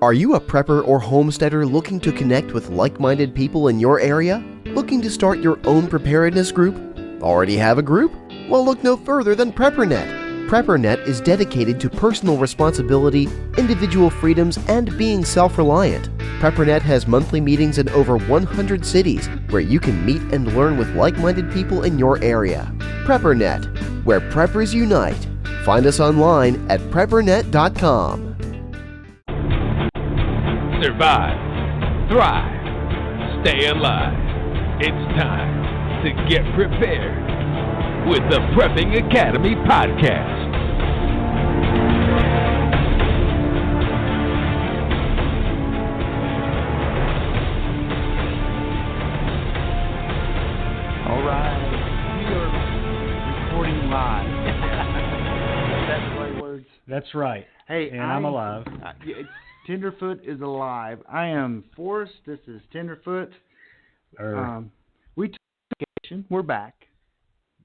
Are you a prepper or homesteader looking to connect with like-minded people in your area? Looking to start your own preparedness group? Already have a group? Well, look no further than PrepperNet. PrepperNet is dedicated to personal responsibility, individual freedoms, and being self-reliant. PrepperNet has monthly meetings in over 100 cities where you can meet and learn with like-minded people in your area. PrepperNet, where preppers unite. Find us online at preppernet.com. Survive, thrive, stay alive. It's time to get prepared with the Prepping Academy podcast. All right, we are recording live. That's the right words. That's right. Hey, and I'm alive. Tenderfoot is alive. I am Forrest. This is Tenderfoot. We took a vacation. We're back.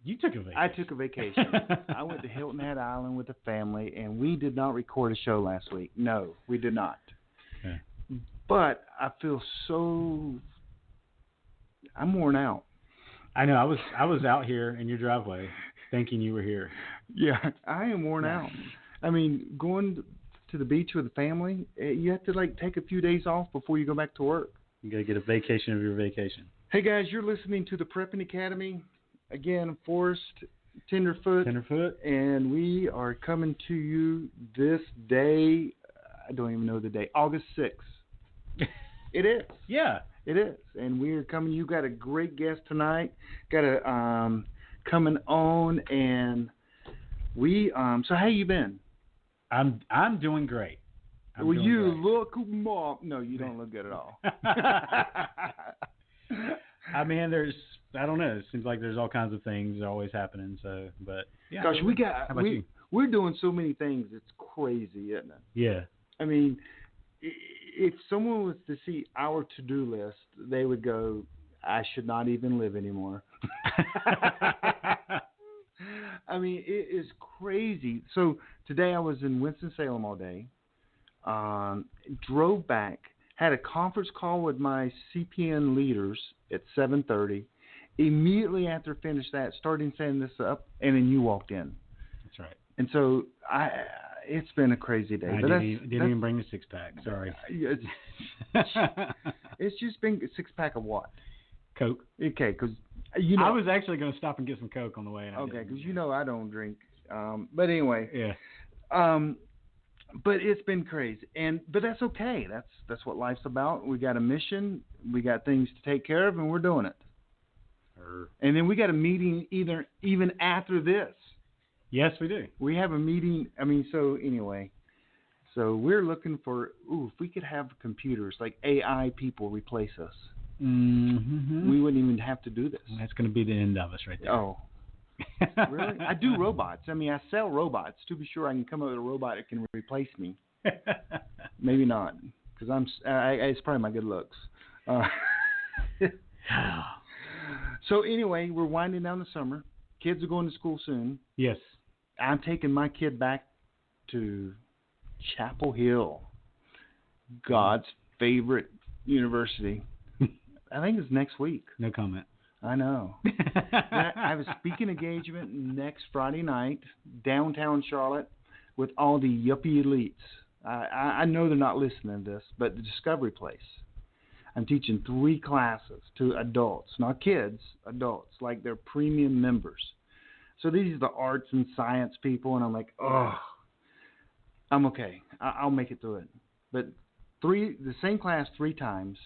You took a vacation. I took a vacation. I went to Hilton Head Island with the family, and we did not record a show last week. No, we did not. Okay. But I feel I'm worn out. I know. I was out here in your driveway thinking you were here. Yeah, I am worn out. I mean, going to the beach with the family, you have to take a few days off before you go back to work. You got to get a vacation of your vacation. Hey guys, you're listening to the Prepping Academy. Again, Forrest, Tenderfoot, and we are coming to you this day. I don't even know the day. August 6th. It is. Yeah, it is. And we are coming. You got a great guest tonight. Got a coming on, and we. So how you been? I'm doing great. Look, Mom. No, you don't look good at all. I mean, I don't know. It seems like there's all kinds of things always happening. So, but yeah. Gosh, you? We're doing so many things. It's crazy, isn't it? Yeah. I mean, if someone was to see our to-do list, they would go, "I should not even live anymore." I mean, it is crazy. So today I was in Winston-Salem all day, drove back, had a conference call with my CPN leaders at 7:30. Immediately after I finished that, started setting this up, and then you walked in. That's right. And so it's been a crazy day. I didn't even bring the six-pack. Sorry. It's just been a six-pack of what? Coke. Okay, because I was actually going to stop and get some Coke on the way. Okay, because I don't drink. But anyway. Yeah. But it's been crazy, but that's okay. That's what life's about. We got a mission. We got things to take care of, and we're doing it. And then we got a meeting even after this. Yes, we do. We have a meeting. I mean, so anyway, so we're looking for if we could have computers like AI people replace us. Mm-hmm. We wouldn't even have to do this. That's going to be the end of us right there. Oh. Really? I do robots. I mean, I sell robots. To be sure, I can come up with a robot that can replace me. Maybe not, because it's probably my good looks. So anyway, we're winding down the summer. Kids are going to school soon. Yes. I'm taking my kid back to Chapel Hill, God's favorite university. I think it's next week. No comment. I know. I have a speaking engagement next Friday night, downtown Charlotte, with all the yuppie elites. I know they're not listening to this, but the Discovery Place. I'm teaching 3 classes to adults, not kids, adults, like they're premium members. So these are the arts and science people, and I'm like, I'm okay. I'll make it through it. But the same class 3 times.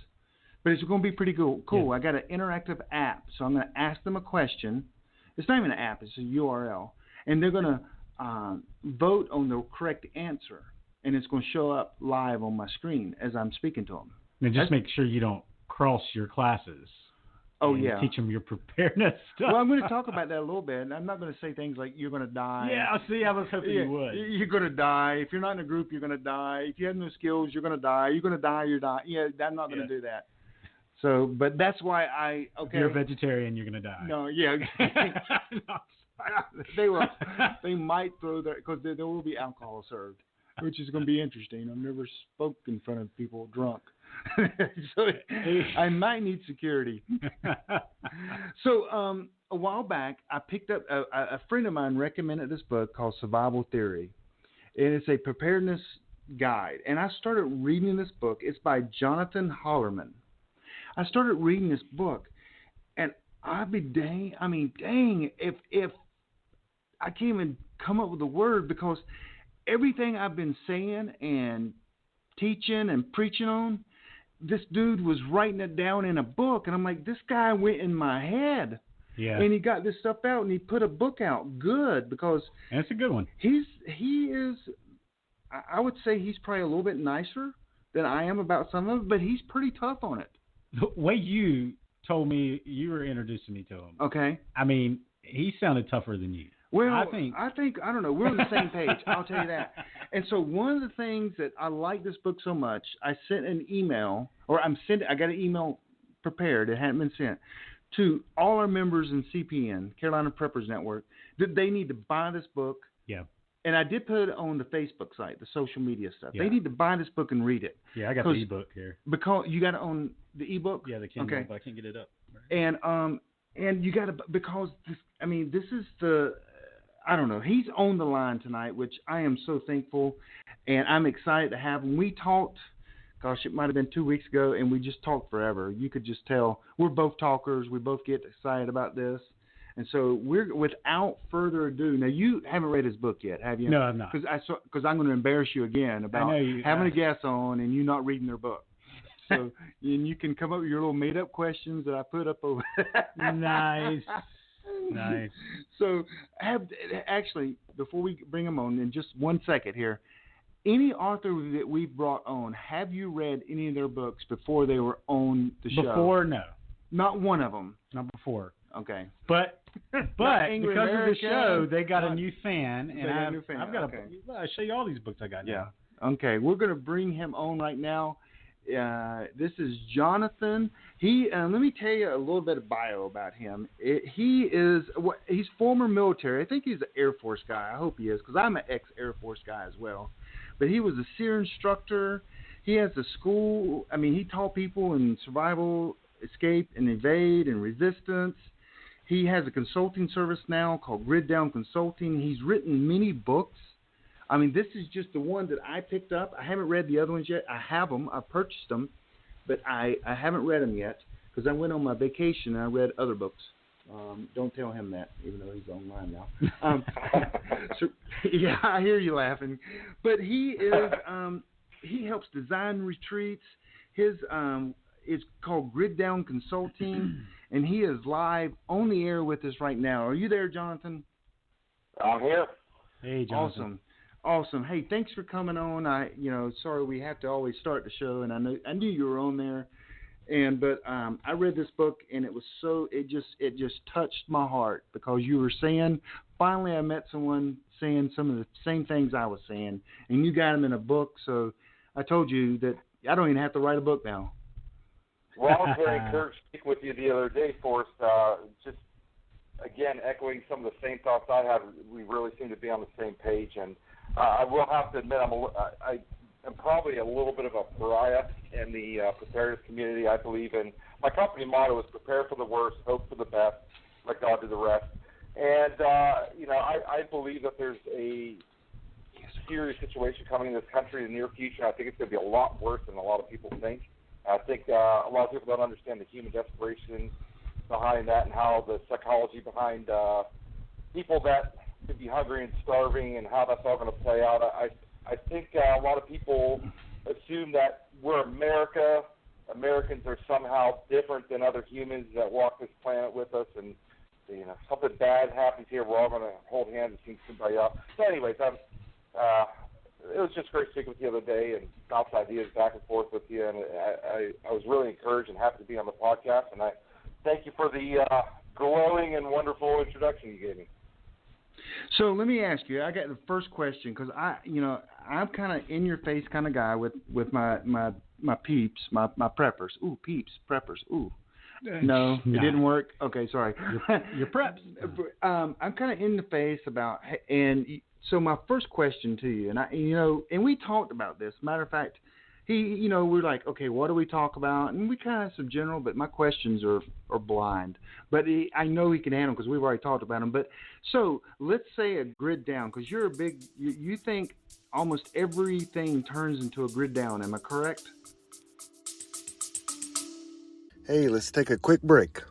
But it's going to be pretty cool. Yeah. I got an interactive app, so I'm going to ask them a question. It's not even an app; it's a URL, and they're going to vote on the correct answer, and it's going to show up live on my screen as I'm speaking to them. Now, just make sure you don't cross your classes. Oh yeah. Teach them your preparedness stuff. Well, I'm going to talk about that a little bit. I'm not going to say things like you're going to die. Yeah, see, I was hoping you would. You're going to die. If you're not in a group, you're going to die. If you have no skills, you're going to die. You're going to die. You're dying. Yeah, I'm not going to do that. So, but that's why If you're a vegetarian, you're going to die. No, yeah. They might throw their, because there will be alcohol served. which is going to be interesting. I've never spoke in front of people drunk. So I might need security. So a while back, I picked up, a friend of mine recommended this book called Survival Theory. And it's a preparedness guide. And I started reading this book. It's by Jonathan Hollerman. I started reading this book, and I'd be dang, if I can't even come up with a word, because everything I've been saying and teaching and preaching on, this dude was writing it down in a book, and I'm like, this guy went in my head. Yeah. And he got this stuff out, and he put a book out good, because and it's a good one. He is, I would say he's probably a little bit nicer than I am about some of it, but he's pretty tough on it. The way you told me, you were introducing me to him. Okay. I mean, he sounded tougher than you. Well, I think I don't know. We're on the same page. I'll tell you that. And so one of the things that I like this book so much, I sent an email, or I got an email prepared. It hadn't been sent to all our members in CPN, Carolina Preppers Network, that they need to buy this book. Yeah. And I did put it on the Facebook site, the social media stuff. Yeah. They need to buy this book and read it. Yeah, I got the ebook here. Because you got it on the ebook? Yeah, the Kindle, okay. But I can't get it up. And you got to, because this is the, I don't know. He's on the line tonight, which I am so thankful, and I'm excited to have him. We talked, gosh, it might have been 2 weeks ago, and we just talked forever. You could just tell we're both talkers. We both get excited about this. And so without further ado, now you haven't read his book yet, have you? No, I'm not. Because I'm going to embarrass you again about having a guest on and you not reading their book. So and you can come up with your little made-up questions that I put up over. Nice. So actually, before we bring them on, in just 1 second here, any author that we brought on, have you read any of their books before they were on the show? Before, no. Not one of them. Not before. Okay. But because Angry of the American, show, they got a new fan, and I've got okay. I'll show you all these books I got now. Yeah. Okay, we're going to bring him on right now. This is Jonathan. Let me tell you a little bit of bio about him. He's former military. I think he's an Air Force guy. I hope he is, because I'm an ex-Air Force guy as well. But he was a SEER instructor. He has a school. I mean, he taught people in survival, escape, and evade, and resistance. He has a consulting service now called Grid Down Consulting. He's written many books. I mean, this is just the one that I picked up. I haven't read the other ones yet. I have them. I purchased them, but I haven't read them yet because I went on my vacation and I read other books. Don't tell him that, even though he's online now. So, yeah, I hear you laughing. But he is he helps design retreats. His it's called Grid Down Consulting, and he is live on the air with us right now. Are you there, Jonathan? I'm here. Hey, Jonathan. Awesome. Hey, thanks for coming on. Sorry we have to always start the show, and I knew you were on there, but I read this book and it just touched my heart because you were saying, finally I met someone saying some of the same things I was saying, and you got them in a book. So I told you that I don't even have to write a book now. Well, I was very encouraged to speak with you the other day, Forrest. Just again echoing some of the same thoughts I have. We really seem to be on the same page, and I will have to admit I am probably a little bit of a pariah in the preparedness community. I believe in my company motto is prepare for the worst, hope for the best, let God do the rest. And I believe that there's a serious situation coming in this country in the near future. I think it's going to be a lot worse than a lot of people think. I think a lot of people don't understand the human desperation behind that and how the psychology behind people that could be hungry and starving and how that's all going to play out. I think a lot of people assume that we're America. Americans are somehow different than other humans that walk this planet with us, and something bad happens here, we're all going to hold hands and sing somebody up. So anyways, it was just great speaking with you the other day and bounce ideas back and forth with you, and I was really encouraged and happy to be on the podcast, and I thank you for the glowing and wonderful introduction you gave me. So let me ask you. I got the first question because I'm kind of in your face kind of guy with my peeps, my preppers. Ooh, peeps, preppers. Ooh, no, it didn't work. Okay, sorry. Your preps. I'm kind of in the face about, and So my first question to you, and we talked about this. Matter of fact, we're like, okay, what do we talk about? And we kind of some general, but my questions are blind. But I know he can handle because we've already talked about them. But so let's say a grid down, because you're you think almost everything turns into a grid down. Am I correct? Hey, let's take a quick break.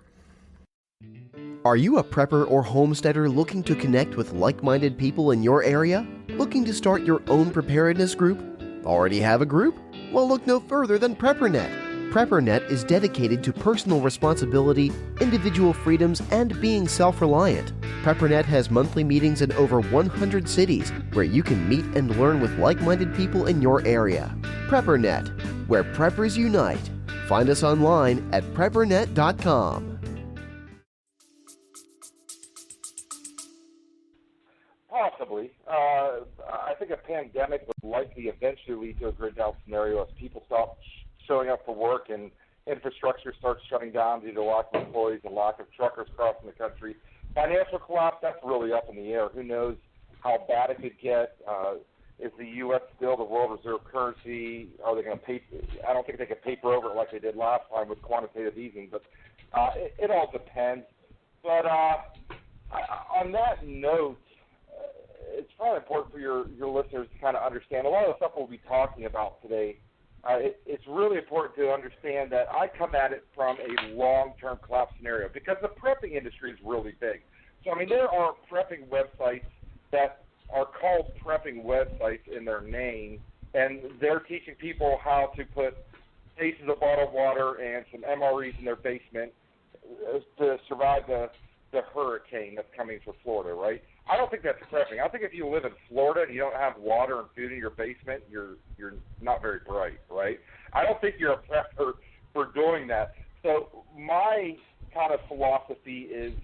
Are you a prepper or homesteader looking to connect with like-minded people in your area? Looking to start your own preparedness group? Already have a group? Well, look no further than PrepperNet. PrepperNet is dedicated to personal responsibility, individual freedoms, and being self-reliant. PrepperNet has monthly meetings in over 100 cities where you can meet and learn with like-minded people in your area. PrepperNet, where preppers unite. Find us online at preppernet.com. Possibly. I think a pandemic would likely eventually lead to a grid down scenario as people stop showing up for work and infrastructure starts shutting down due to lack of employees and lack of truckers crossing the country. Financial collapse, that's really up in the air. Who knows how bad it could get? Is the U.S. still the world reserve currency? Are they going to paper? I don't think they can paper over it like they did last time with quantitative easing, but it all depends. But on that note, it's probably important for your listeners to kind of understand a lot of the stuff we'll be talking about today. It's really important to understand that I come at it from a long-term collapse scenario because the prepping industry is really big. So, I mean, there are prepping websites that are called prepping websites in their name, and they're teaching people how to put cases of bottled water and some MREs in their basement to survive the hurricane that's coming to Florida, right? I don't think that's prepping. I think if you live in Florida and you don't have water and food in your basement, you're not very bright, right? I don't think you're a prepper for doing that. So my kind of philosophy is,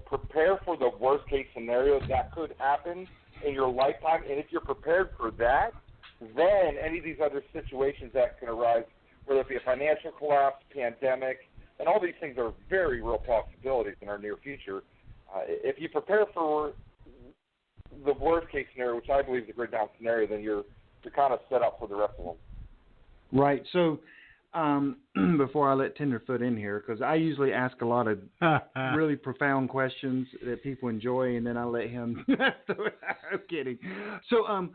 prepare for the worst case scenario that could happen in your lifetime, and if you're prepared for that, then any of these other situations that can arise, whether it be a financial collapse, pandemic, and all these things are very real possibilities in our near future. If you prepare for the worst case scenario, which I believe is a grid down scenario, then you're kind of set up for the rest of them. Right. So before I let Tenderfoot in here, because I usually ask a lot of really profound questions that people enjoy, and then I let him. I'm kidding. So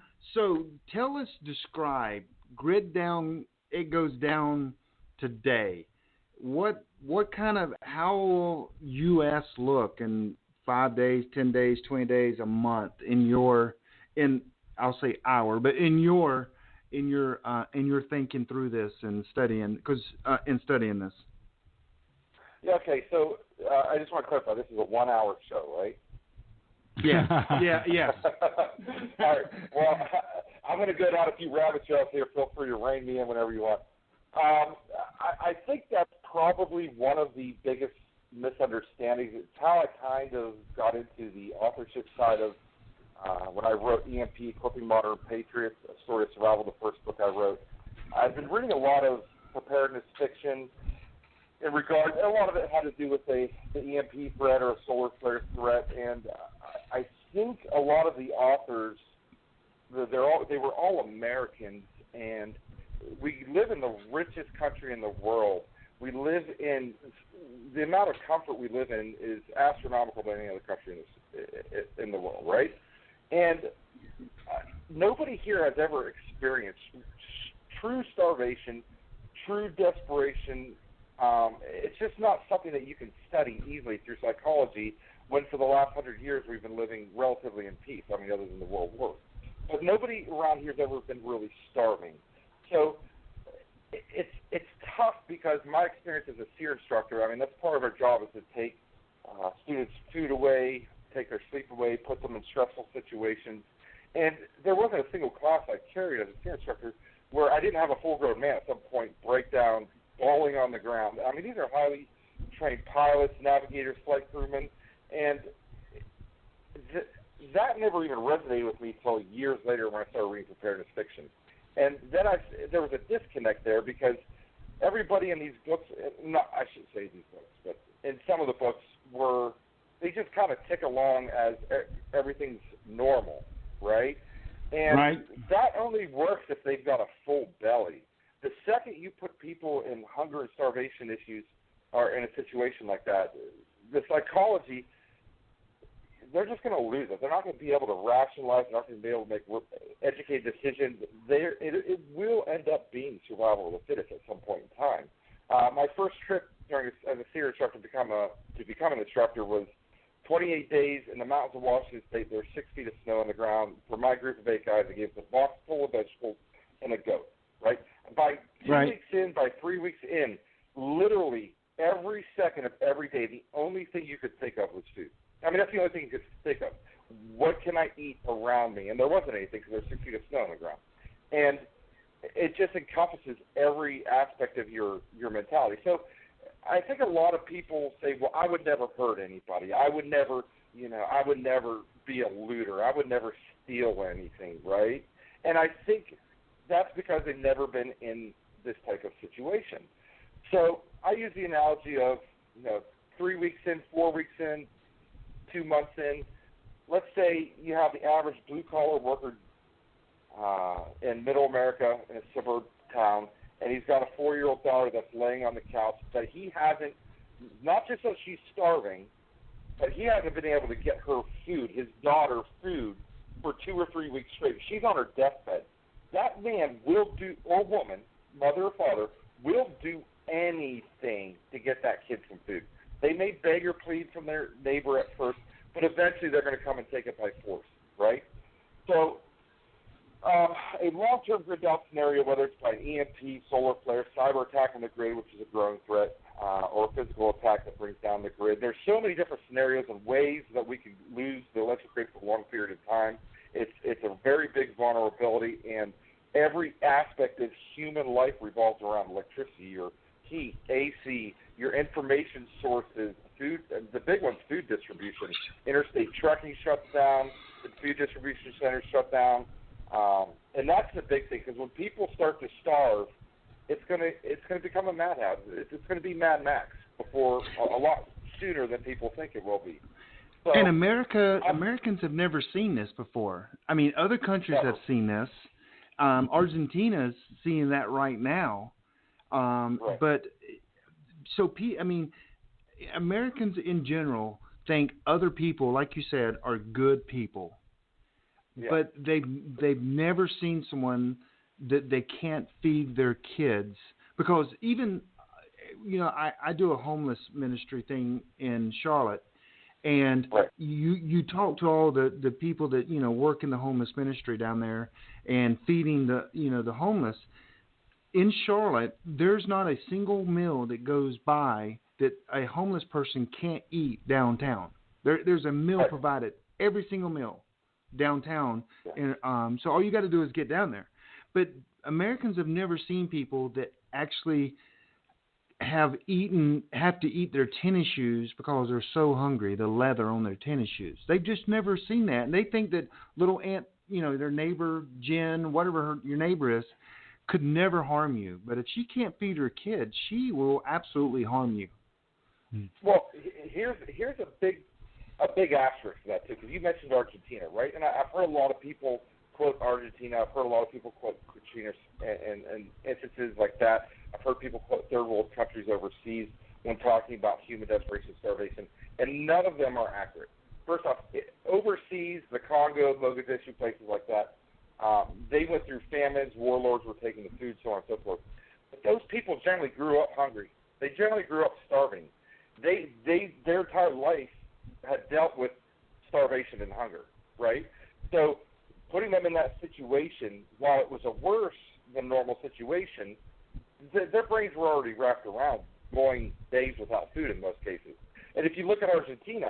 describe grid down. It goes down today. What kind of, how will U.S. look in 5 days, 10 days, 20 days, a month I'll say but in your thinking through this and studying, studying this. Yeah. Okay. So I just want to clarify. This is a 1 hour show, right? Yeah. Yes. All right. Well, I'm going to go down a few rabbit trails here. Feel free to rein me in whenever you want. I think that's probably one of the biggest misunderstandings. It's how I kind of got into the authorship side of when I wrote EMP, Equipping Modern Patriots, A Story of Survival, the first book I wrote. I've been reading a lot of preparedness fiction in regard, and a lot of it had to do with the EMP threat or a solar flare threat, and I think a lot of the authors, they were all Americans, and we live in the richest country in the world. We live in, the amount of comfort we live in is astronomical than any other country in the world, right? And nobody here has ever experienced true starvation, true desperation. It's just not something that you can study easily through psychology when for the last 100 years we've been living relatively in peace, other than the world war. But nobody around here has ever been really starving. So it's tough because my experience as a SEER instructor, that's part of our job is to take students' food away, take their sleep away, put them in stressful situations. And there wasn't a single class I carried as a SEER instructor where I didn't have a full-grown man at some point break down, falling on the ground. These are highly trained pilots, navigators, flight crewmen, and that never even resonated with me until years later when I started reading preparedness fiction. And then there was a disconnect there because everybody in these books, I shouldn't say these books, but in some of the books they just kind of tick along as everything's normal. right? And that only works if they've got a full belly. The second you put people in hunger and starvation issues or in a situation like that, the psychology, they're just going to lose it. They're not going to be able to rationalize. They're not going to be able to make educated decisions. It will end up being survival of the fittest at some point in time. My first trip as a SEER instructor to become an instructor was 28 days in the mountains of Washington State. There were 6 feet of snow on the ground. For my group of 8 guys, I gave us a box full of vegetables and a goat, right? By 2 weeks in, by 3 weeks in, literally every second of every day, the only thing you could think of was food. I mean, that's the only thing you could think of. What can I eat around me? And there wasn't anything because there was 6 feet of snow on the ground. And it just encompasses every aspect of your mentality. So I think a lot of people say, well, I would never hurt anybody. I would never be a looter. I would never steal anything, right? And I think that's because they've never been in this type of situation. So I use the analogy of, 3 weeks in, 4 weeks in, 2 months in. Let's say you have the average blue-collar worker in middle America in a suburb town, and he's got a 4-year-old daughter that's laying on the couch that he hasn't, not just that she's starving, but he hasn't been able to get her food, his daughter food, for 2 or 3 weeks straight. She's on her deathbed. That man will do, or woman, mother or father, will do anything to get that kid some food. They may beg or plead from their neighbor at first, but eventually they're going to come and take it by force, right? So a long-term grid down scenario, whether it's by an EMP, solar flare, cyber attack on the grid, which is a growing threat, or a physical attack that brings down the grid. There's so many different scenarios and ways that we can lose the electric grid for a long period of time. It's a very big vulnerability, and every aspect of human life revolves around electricity, your heat, AC, your information sources, food. The big one's food distribution. Interstate trucking shuts down. The food distribution centers shut down. And that's the big thing, because when people start to starve, it's going to become a madhouse. It's going to be Mad Max before a lot sooner than people think it will be. So, and Americans have never seen this before. I mean, other countries have seen this. Argentina's seeing that right now. But so, I mean, Americans in general think other people, like you said, are good people. Yeah. But they've never seen someone that they can't feed their kids, because even, I do a homeless ministry thing in Charlotte, and you talk to all the people that work in the homeless ministry down there and feeding the homeless. In Charlotte, there's not a single meal that goes by that a homeless person can't eat downtown. There's a meal provided, every single meal downtown, and so all you got to do is get down there. But Americans have never seen people that actually have to eat their tennis shoes because they're so hungry, the leather on their tennis shoes. They've just never seen that, and they think that little Aunt, their neighbor Jen, whatever your neighbor is, could never harm you. But if she can't feed her kids, she will absolutely harm you. Well, here's a big asterisk to that too, because you mentioned Argentina, right? And I've heard a lot of people quote Argentina. I've heard a lot of people quote Katrina and instances like that. I've heard people quote third world countries overseas when talking about human desperation and starvation, and none of them are accurate. First off, overseas, the Congo, Mogadishu, places like that, they went through famines, warlords were taking the food, so on and so forth. But those people generally grew up hungry. They generally grew up starving. Their entire life had dealt with starvation and hunger, right? So putting them in that situation, while it was a worse than normal situation, their brains were already wrapped around going days without food in most cases. And if you look at Argentina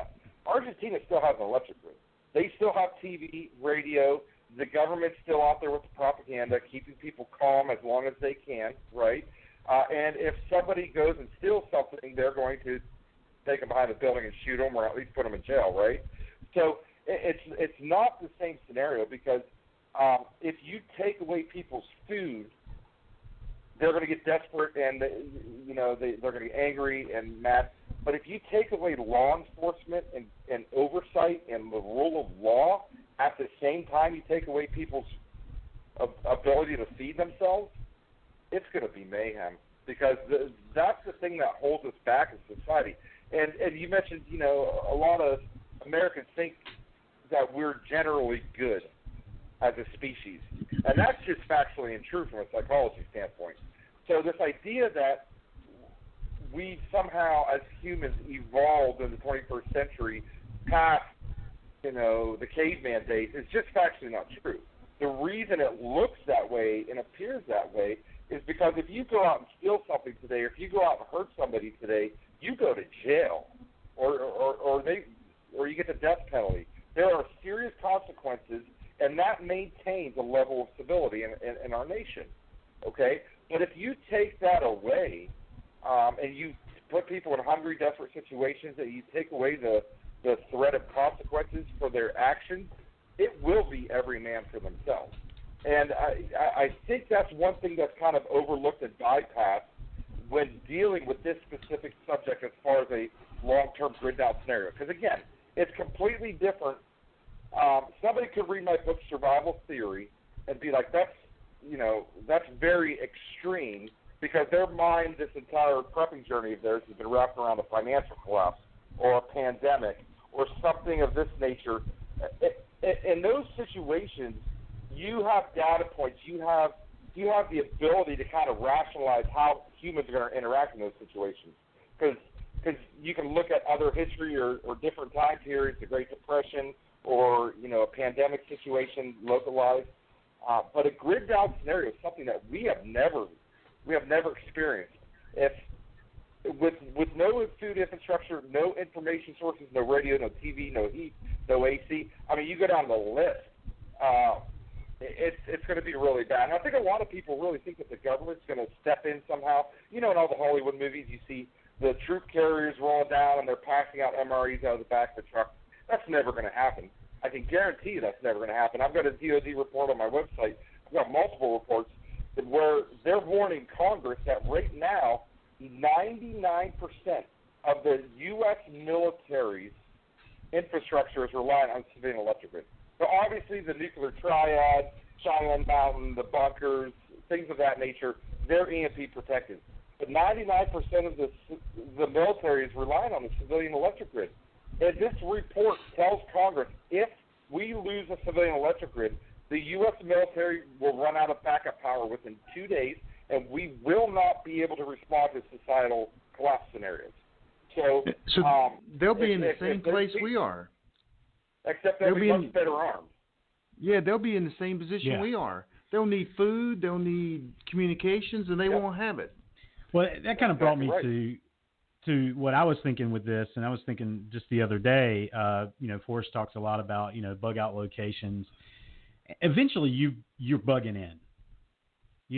still has an electric grid. They still have TV, radio. The government's still out there with the propaganda, keeping people calm as long as they can, right? And if somebody goes and steals something, they're going to take them behind the building and shoot them, or at least put them in jail, right? So it's not the same scenario, because if you take away people's food, they're going to get desperate, and they're going to get angry and mad. But if you take away law enforcement and oversight and the rule of law, at the same time you take away people's ability to feed themselves, it's going to be mayhem, because that's the thing that holds us back as society. And you mentioned, a lot of Americans think that we're generally good as a species, and that's just factually untrue from a psychology standpoint. So this idea that we somehow as humans evolved in the 21st century past, the caveman days is just factually not true. The reason it looks that way and appears that way is because if you go out and steal something today, or if you go out and hurt somebody today, you go to jail, or you get the death penalty. There are serious consequences, and that maintains a level of civility in our nation. Okay, but if you take that away, and you put people in hungry, desperate situations, and you take away the threat of consequences for their actions, it will be every man for themselves. And I think that's one thing that's kind of overlooked and bypassed when dealing with this specific subject as far as a long-term grid-down scenario. Because, again, it's completely different. Somebody could read my book, Survival Theory, and be like, that's very extreme, because their mind, this entire prepping journey of theirs, has been wrapped around a financial collapse or a pandemic or something of this nature. In those situations, you have data points. You have the ability to kind of rationalize how humans are going to interact in those situations, because you can look at other history or different time periods, the Great Depression, or a pandemic situation localized. But a grid down scenario is something that we have never experienced. If with no food infrastructure, no information sources, no radio, no TV, no heat, no AC. I mean, you go down the list. It's going to be really bad. And I think a lot of people really think that the government's going to step in somehow. In all the Hollywood movies, you see the troop carriers rolling down and they're passing out MREs out of the back of the truck. That's never going to happen. I can guarantee you that's never going to happen. I've got a DOD report on my website. I've got multiple reports where they're warning Congress that right now 99% of the U.S. military's infrastructure is reliant on civilian electric grid. So obviously the nuclear triad, Cheyenne Mountain, the bunkers, things of that nature, they're EMP protected. But 99% of the military is relying on the civilian electric grid. And this report tells Congress if we lose a civilian electric grid, the U.S. military will run out of backup power within 2 days, and we will not be able to respond to societal collapse scenarios. So they'll be in the same place we are. Except they'll be much better armed. Yeah, they'll be in the same position we are. They'll need food, they'll need communications, and they won't have it. Well, that kind of brought me to what I was thinking with this, and I was thinking just the other day, Forrest talks a lot about, bug out locations. Eventually you're bugging in.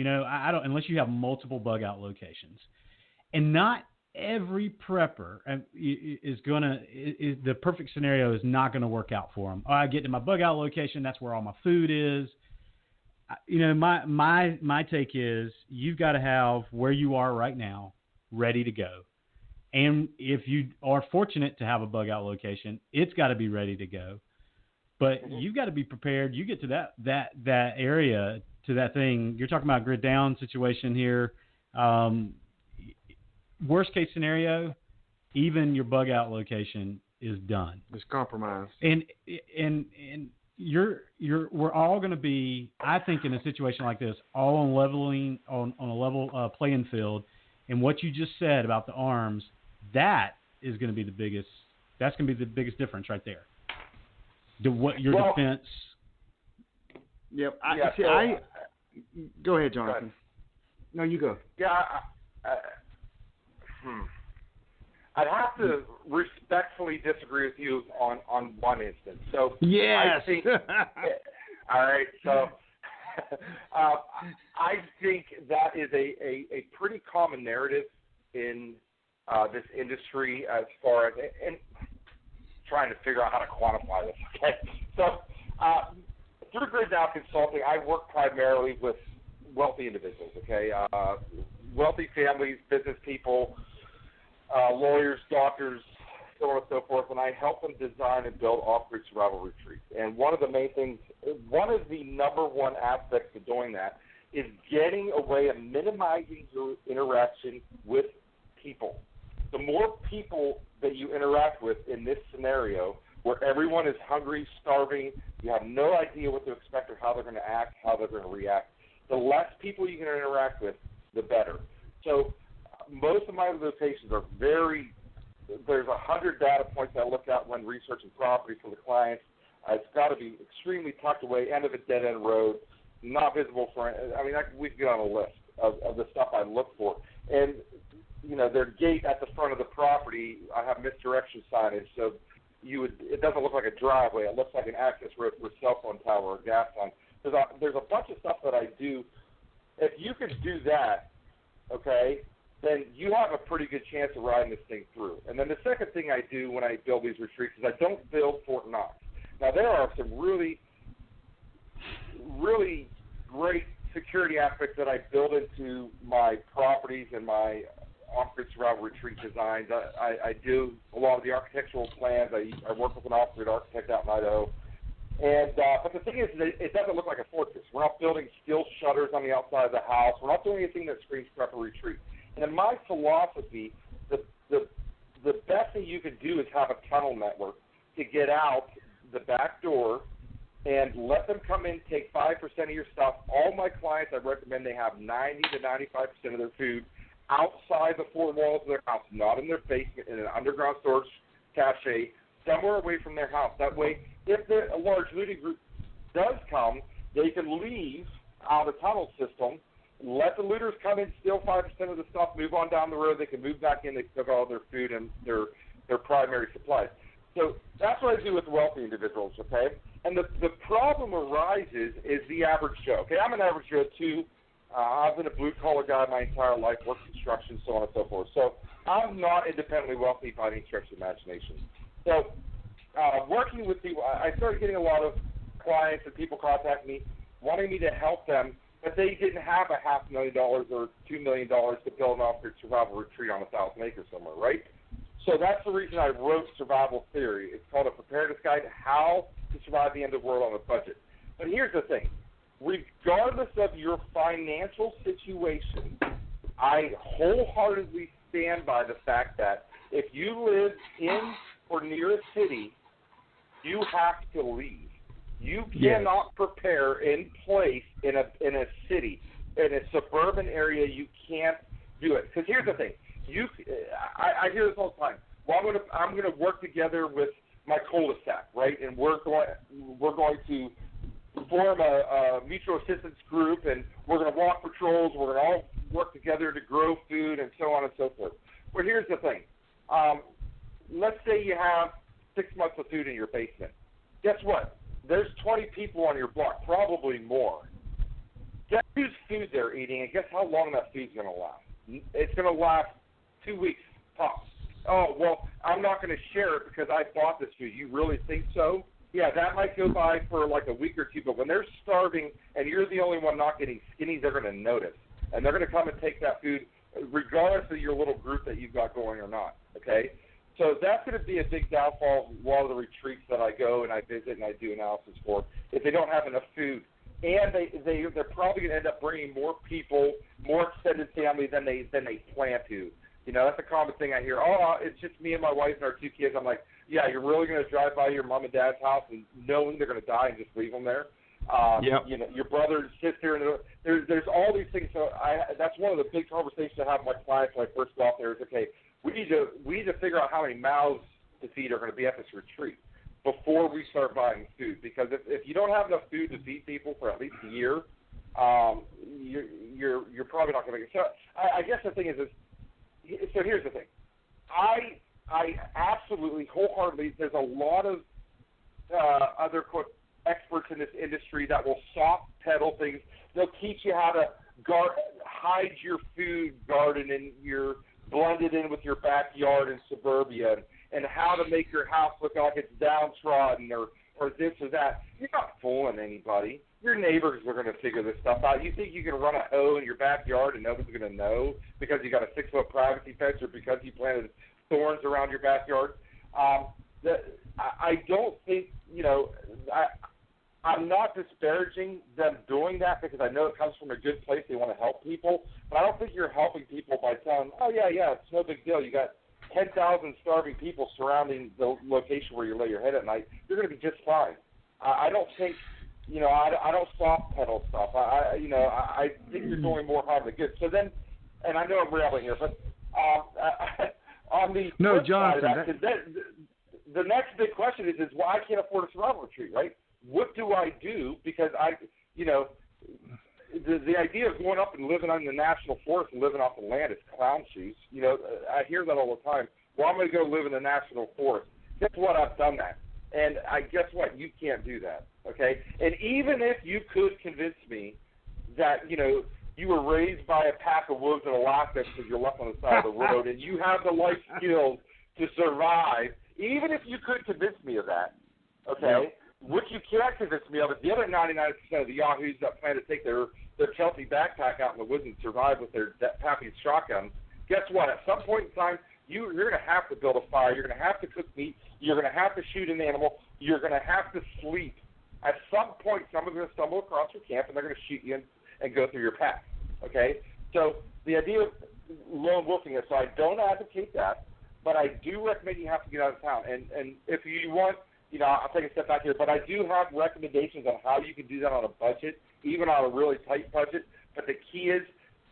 I don't, unless you have multiple bug out locations. And not every prepper is the perfect scenario is not going to work out for them. I get to my bug out location, that's where all my food is. My take is you've got to have where you are right now ready to go. And if you are fortunate to have a bug out location, it's got to be ready to go. But you've got to be prepared. You get to that area, to that thing. You're talking about grid down situation here. Worst case scenario, even your bug out location is done. It's compromised. And we're all going to be, I think, in a situation like this, all on a level playing field. And what you just said about the arms, that is going to be the biggest. That's going to be the biggest difference right there. Defense. Yep. Go ahead, Jonathan. Go ahead. No, you go. Yeah. I'd have to respectfully disagree with you on one instance. So yes. I think, all right. So I think that is a pretty common narrative in this industry as far as and trying to figure out how to quantify this. Okay. So through Grid Down Consulting, I work primarily with wealthy individuals. Okay. Wealthy families, business people. Lawyers, doctors, so on and so forth, and I help them design and build off-grid survival retreats. And one of the main things, one of the number one aspects of doing that is getting a way of minimizing your interaction with people. The more people that you interact with in this scenario, where everyone is hungry, starving, you have no idea what to expect or how they're going to act, how they're going to react, the less people you can interact with, the better. So most of my locations are there's 100 data points I look at when researching property for the clients. It's got to be extremely tucked away, end of a dead-end road, not visible for, we could get on a list of the stuff I look for. And, their gate at the front of the property, I have misdirection signage, so it doesn't look like a driveway. It looks like an access road for a cell phone tower or a gas line. There's a bunch of stuff that I do. If you could do that, okay, then you have a pretty good chance of riding this thing through. And then the second thing I do when I build these retreats is I don't build Fort Knox. Now, there are some really, really great security aspects that I build into my properties and my off-grid survival retreat designs. I do a lot of the architectural plans. I work with an off-grid architect out in Idaho. And but the thing is, it doesn't look like a fortress. We're not building steel shutters on the outside of the house. We're not doing anything that screams prep or retreat. And in my philosophy, the best thing you could do is have a tunnel network to get out the back door and let them come in, take 5% of your stuff. All my clients, I recommend they have 90 to 95% of their food outside the four walls of their house, not in their basement, in an underground storage cache, somewhere away from their house. That way, if a large looting group does come, they can leave out of the tunnel system, let the looters come in, steal 5% of the stuff, move on down the road. They can move back in. They took all their food and their primary supplies. So that's what I do with wealthy individuals, okay? And the problem arises is the average Joe. Okay, I'm an average Joe, too. I've been a blue-collar guy my entire life, worked construction, so on and so forth. So I'm not independently wealthy by any stretch of the imagination. So working with people, I started getting a lot of clients and people contact me wanting me to help them, but they didn't have $500,000 or $2 million to build an off-grid survival retreat on 1,000 acres somewhere, right? So that's the reason I wrote Survival Theory. It's called A Preparedness Guide to How to Survive the End of the World on a Budget. But here's the thing. Regardless of your financial situation, I wholeheartedly stand by the fact that if you live in or near a city, you have to leave. You cannot prepare in place in a city, in a suburban area. You can't do it. Because here's the thing. I hear this all the time. Well, I'm gonna work together with my cul-de-sac, right? And we're going to form a mutual assistance group, and we're going to walk patrols. We're going to all work together to grow food and so on and so forth. Well, here's the thing. Let's say you have 6 months of food in your basement. Guess what? There's 20 people on your block, probably more. Guess whose food they're eating, and guess how long that food's going to last? It's going to last 2 weeks tops. Oh, well, I'm not going to share it because I bought this food. You really think so? Yeah, that might go by for like a week or two, but when they're starving and you're the only one not getting skinny, they're going to notice. And they're going to come and take that food regardless of your little group that you've got going or not, okay? So that's going to be a big downfall of a lot of the retreats that I go and I visit and I do analysis for, if they don't have enough food. And they're probably going to end up bringing more people, more extended family than they plan to. You know, that's a common thing I hear. Oh, it's just me and my wife and our 2 kids. I'm like, yeah, you're really going to drive by your mom and dad's house and knowing they're going to die and just leave them there? You know, your brother and sister, and there's all these things. So that's one of the big conversations I have with my clients when I first go out there is, okay, we need to figure out how many mouths to feed are going to be at this retreat before we start buying food. Because if you don't have enough food to feed people for at least a year, you're probably not going to make it. So I guess the thing is so here's the thing. I absolutely, wholeheartedly, there's a lot of other experts in this industry that will soft pedal things. They'll teach you how to hide your food garden and blend it in with your backyard in suburbia, and how to make your house look like it's downtrodden or this or that. You're not fooling anybody. Your neighbors are going to figure this stuff out. You think you can run a hoe in your backyard and nobody's going to know because you got a 6-foot privacy fence or because you planted thorns around your backyard? I don't think, I'm not disparaging them doing that because I know it comes from a good place. They want to help people. But I don't think you're helping people by telling, oh, yeah, it's no big deal. You got 10,000 starving people surrounding the location where you lay your head at night. You're going to be just fine. I don't think, I don't soft pedal stuff. I think you're doing more harm than good. So then, and I know I'm rambling here, but on the flip Jonathan, side of that, the next big question is why I can't afford a survival retreat, right? What do I do? Because the idea of going up and living on the national forest and living off the land is clown shoes. I hear that all the time. Well, I'm going to go live in the national forest. Guess what? I've done that. And guess what? You can't do that, okay? And even if you could convince me that, you were raised by a pack of wolves in Alaska because you're left on the side of the road and you have the life skills to survive, even if you could convince me of that, okay, what you can't convince me of is the other 99% of the yahoos that plan to take their Chelsea backpack out in the woods and survive with their Pappy's shotguns. Guess what? At some point in time, you're going to have to build a fire. You're going to have to cook meat. You're going to have to shoot an animal. You're going to have to sleep. At some point, someone's going to stumble across your camp, and they're going to shoot you and go through your path, okay? So the idea of lone wolfing is, so I don't advocate that, but I do recommend you have to get out of town. And if you want, I'll take a step back here, but I do have recommendations on how you can do that on a budget, even on a really tight budget. But the key is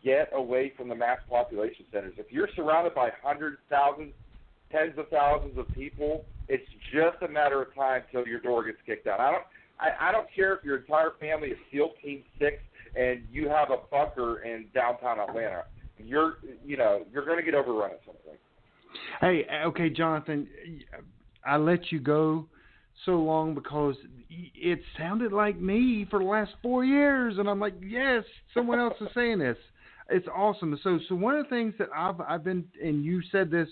get away from the mass population centers. If you're surrounded by hundreds, thousands, tens of thousands of people, it's just a matter of time till your door gets kicked down. I don't care if your entire family is SEAL Team 6 and you have a bunker in downtown Atlanta. You're going to get overrun at some point. Hey, okay, Jonathan, I let you go so long because it sounded like me for the last 4 years, and I'm like, yes, someone else is saying this. It's awesome. So one of the things that I've been, and you said this,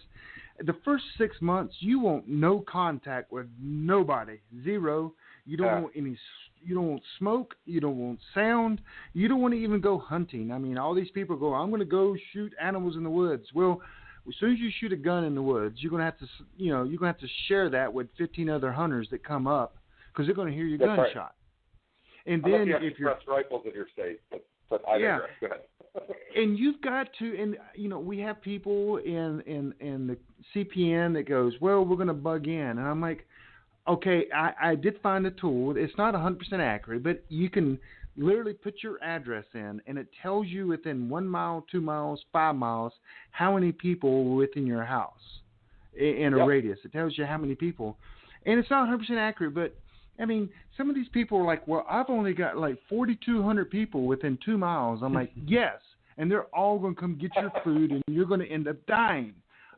the first 6 months you want no contact with nobody, zero. You don't want any. You don't want smoke. You don't want sound. You don't want to even go hunting. I mean, all these people go, I'm going to go shoot animals in the woods. Well, as soon as you shoot a gun in the woods, you're going to have to, you're going to have to share that with 15 other hunters that come up because they're going to hear your gunshot. Right. And then if you're rifles in your state, but I digress. Go ahead. And you've got to, and we have people in the CPN that goes, well, we're going to bug in, and I'm like, okay, I did find a tool. It's not 100% accurate, but you can literally put your address in, and it tells you within 1 mile, 2 miles, 5 miles, how many people were within your house in a radius. It tells you how many people. And it's not 100% accurate, but, I mean, some of these people are like, well, I've only got like 4,200 people within 2 miles. I'm like, yes, and they're all going to come get your food, and you're going to end up dying.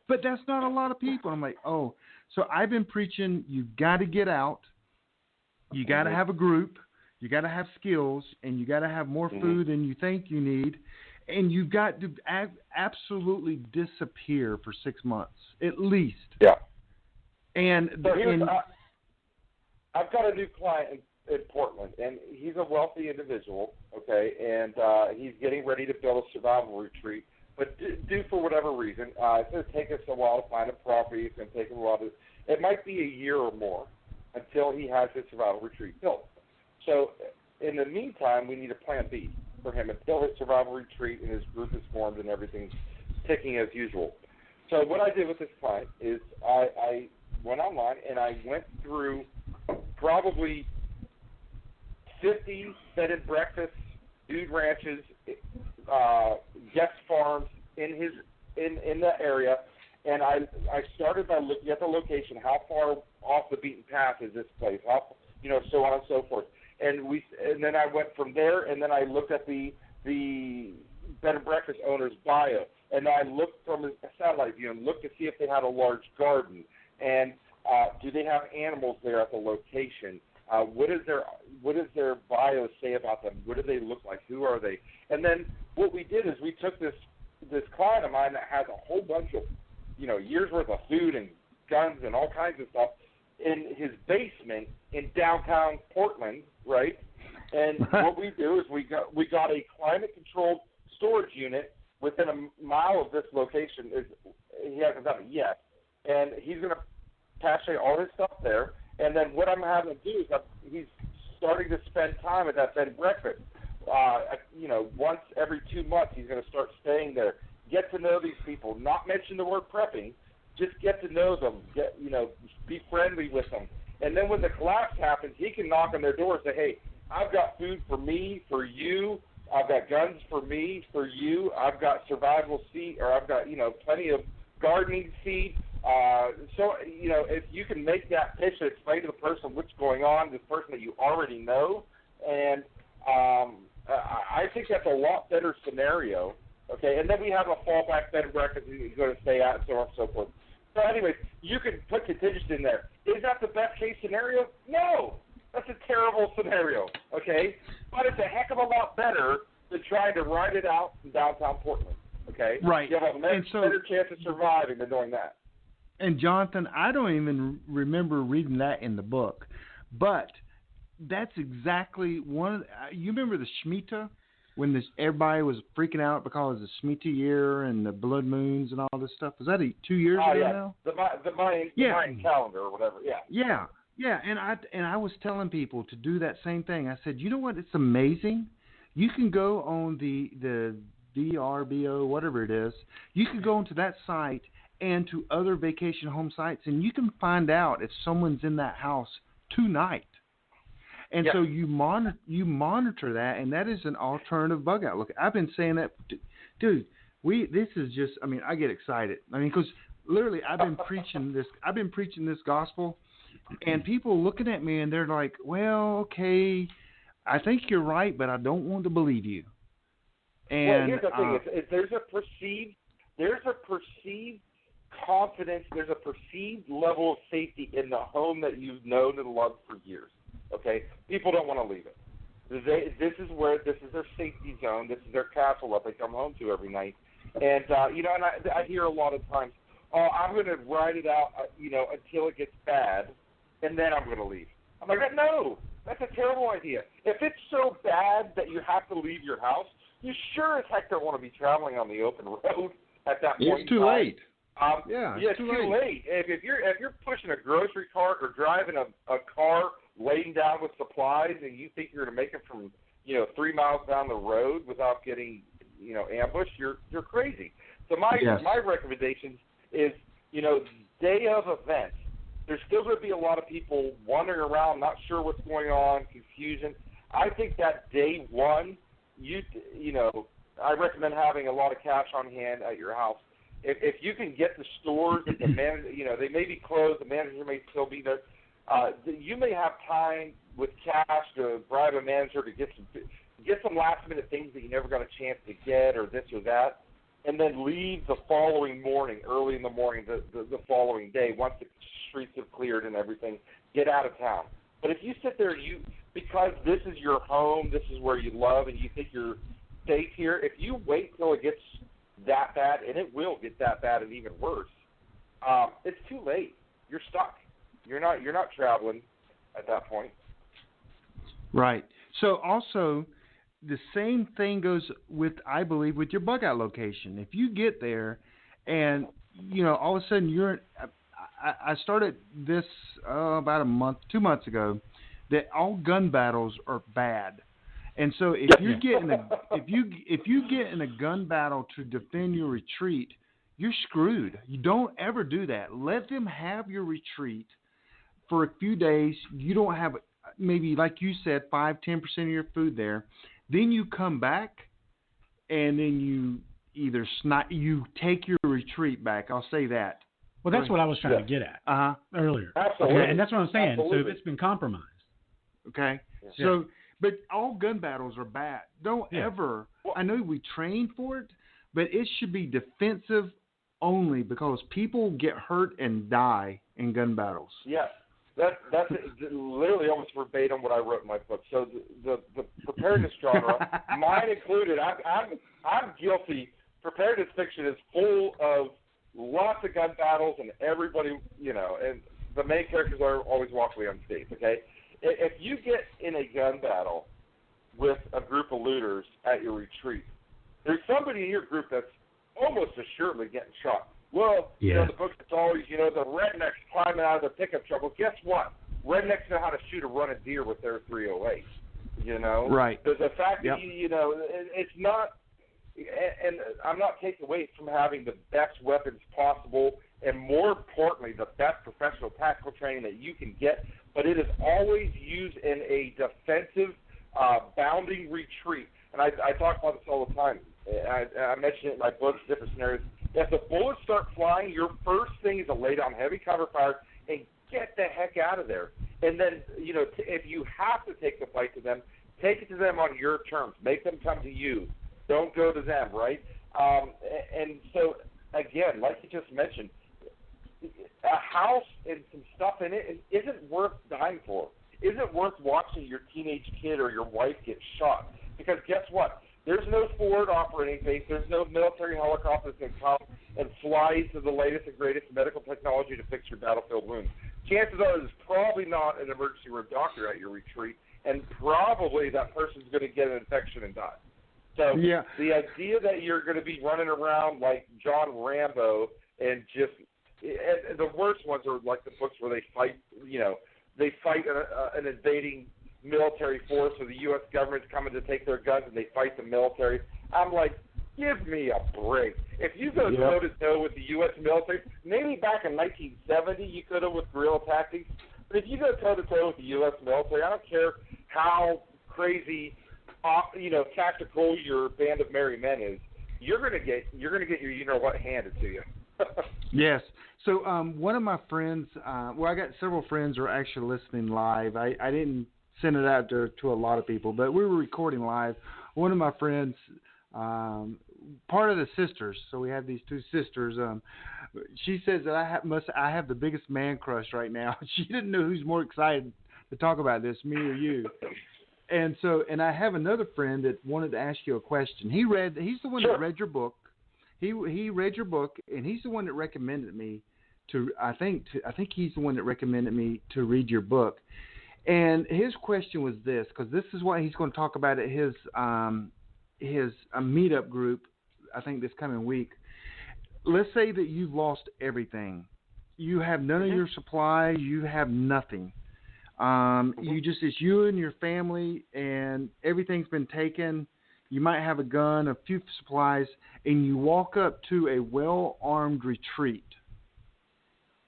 But that's not a lot of people. I'm like, oh. So I've been preaching, you've got to get out. You got to have a group. You got to have skills, and you got to have more food than you think you need. And you've got to absolutely disappear for 6 months, at least. Yeah. And I've got a new client in Portland, and he's a wealthy individual, okay, and he's getting ready to build a survival retreat. But due for whatever reason, it's going to take us a while to find a property. It's going to take him a while to. It might be a year or more until he has his survival retreat built. So in the meantime, we need a plan B for him until his survival retreat and his group is formed and everything's ticking as usual. So what I did with this client is I went online and I went through probably 50 bed and breakfasts, dude ranches, guest farms in that area, and I started by looking at the location. How far off the beaten path is this place? How, so on and so forth. And then I went from there, and then I looked at the bed and breakfast owner's bio, and I looked from a satellite view and looked to see if they had a large garden, and do they have animals there at the location? What does their bio say about them? What do they look like? Who are they? And then what we did is we took this client of mine that has a whole bunch of, years worth of food and guns and all kinds of stuff in his basement in downtown Portland, right? And what we do is we got a climate-controlled storage unit within a mile of this location. He hasn't done it yet, and he's going to cache all his stuff there. And then what I'm having him do is he's starting to spend time at that bed and breakfast. Once every 2 months, he's going to start staying there. Get to know these people. Not mention the word prepping. Just get to know them. Be friendly with them. And then when the collapse happens, he can knock on their door and say, hey, I've got food for me, for you. I've got guns for me, for you. I've got survival seed, or I've got, plenty of gardening seed. If you can make that pitch and explain to the person what's going on, this person that you already know, and I think that's a lot better scenario. Okay, and then we have a fallback bed and breakfast you're going to stay at, and so on and so forth. So anyways, you can put contingency in there. Is that the best case scenario? No. That's a terrible scenario, okay? But it's a heck of a lot better than trying to ride it out in downtown Portland, okay? Right. You have a better chance of surviving than doing that. And, Jonathan, I don't even remember reading that in the book, but that's exactly you remember the Shemitah? When everybody was freaking out because of the Shemitah year and the blood moons and all this stuff. Was that 2 years ago now? The Mayan calendar or whatever, yeah. Yeah, and I was telling people to do that same thing. I said, you know what? It's amazing. You can go on the VRBO, whatever it is. You can go into that site and to other vacation home sites, and you can find out if someone's in that house tonight. And so you monitor that, and that is an alternative bug out. Look, I've been saying that, dude. This is just. I mean, I get excited. I mean, because literally, I've been preaching this gospel, and people looking at me and they're like, "Well, okay, I think you're right, but I don't want to believe you." And here's the thing: there's a perceived confidence. There's a perceived level of safety in the home that you've known and loved for years. Okay, people don't want to leave it. This is their safety zone. This is their castle that they come home to every night. And and I hear a lot of times, "Oh, I'm going to ride it out, until it gets bad, and then I'm going to leave." I'm like, no, that's a terrible idea. If it's so bad that you have to leave your house, you sure as heck don't want to be traveling on the open road at that point. It's too late. It's too late. If you're pushing a grocery cart or driving a car laden down with supplies, and you think you're going to make it from 3 miles down the road without getting ambushed, you're crazy. So my recommendations is day of event. There's still going to be a lot of people wandering around, not sure what's going on, confusion. I think that day one, I recommend having a lot of cash on hand at your house. If you can get the stores that the manager, they may be closed, the manager may still be there. You may have time with cash to bribe a manager to get some last minute things that you never got a chance to get, or this or that, and then leave the following morning, early in the morning, the following day, once the streets have cleared and everything, get out of town. But if you sit there, because this is your home, this is where you love, and you think you're safe here, if you wait till it gets that bad, and it will get that bad and even worse, it's too late. You're stuck. You're not traveling at that point. Right. So also, the same thing goes with, I believe, with your bug out location. If you get there, and all of a sudden I started this about 2 months ago, that all gun battles are bad. And so if you get in a gun battle to defend your retreat, you're screwed. You don't ever do that. Let them have your retreat for a few days. You don't have, maybe like you said, 5-10% of your food there. Then you come back, and then you either you take your retreat back. I'll say that. Well, that's what I was trying to get at earlier. Absolutely. Okay, and that's what I'm saying. Absolutely. So if it's been compromised. Okay. Yeah. So, but all gun battles are bad. Don't ever. I know we train for it, but it should be defensive only, because people get hurt and die in gun battles. Yes. That's literally almost verbatim what I wrote in my book. So the preparedness genre, mine included, I'm guilty. Preparedness fiction is full of lots of gun battles, and everybody, and the main characters are always walk away unscathed, okay? If you get in a gun battle with a group of looters at your retreat, there's somebody in your group that's almost assuredly getting shot. Well, Yeah. the book that's always, the rednecks climbing out of the pickup truck. Well, guess what? Rednecks know how to shoot a running deer with their 308. Right. The fact Yep. that it's not, and I'm not taking away from having the best weapons possible, and more importantly, the best professional tactical training that you can get. But it is always used in a defensive, bounding retreat. And I talk about this all the time. I mention it in my books, different scenarios. If the bullets start flying, your first thing is to lay down heavy cover fire and get the heck out of there. And then, if you have to take the fight to them, take it to them on your terms. Make them come to you. Don't go to them, right? And so, again, like you just mentioned, a house and some stuff in it isn't worth dying for. Isn't worth watching your teenage kid or your wife get shot. Because guess what? There's no forward operating base. There's no military helicopter that can come and fly to the latest and greatest medical technology to fix your battlefield wounds. Chances are there's probably not an emergency room doctor at your retreat, and probably that person's going to get an infection and die. So the idea that you're going to be running around like John Rambo and and the worst ones are like the books where they fight, they fight an invading military force, or the U.S. government's coming to take their guns and they fight the military. I'm like, give me a break. If you go toe-to-toe with the U.S. military, maybe back in 1970 you could have with guerrilla tactics, but if you go toe-to-toe with the U.S. military, I don't care how crazy, tactical your band of merry men is, you're gonna get your what handed to you. Yes. So one of my friends, I got several friends who are actually listening live. I didn't send it out to a lot of people, but we were recording live. One of my friends, part of the sisters, so we have these two sisters. She says that I have the biggest man crush right now. She didn't know who's more excited to talk about this, me or you. And I have another friend that wanted to ask you a question. He's the one that read your book. He read your book, and he's the one that recommended me to. I think he's the one that recommended me to read your book. And his question was this, because this is what he's going to talk about at his meetup group, I think this coming week. Let's say that you've lost everything. You have none of your supplies. You have nothing. It's you and your family, and everything's been taken. You might have a gun, a few supplies, and you walk up to a well-armed retreat.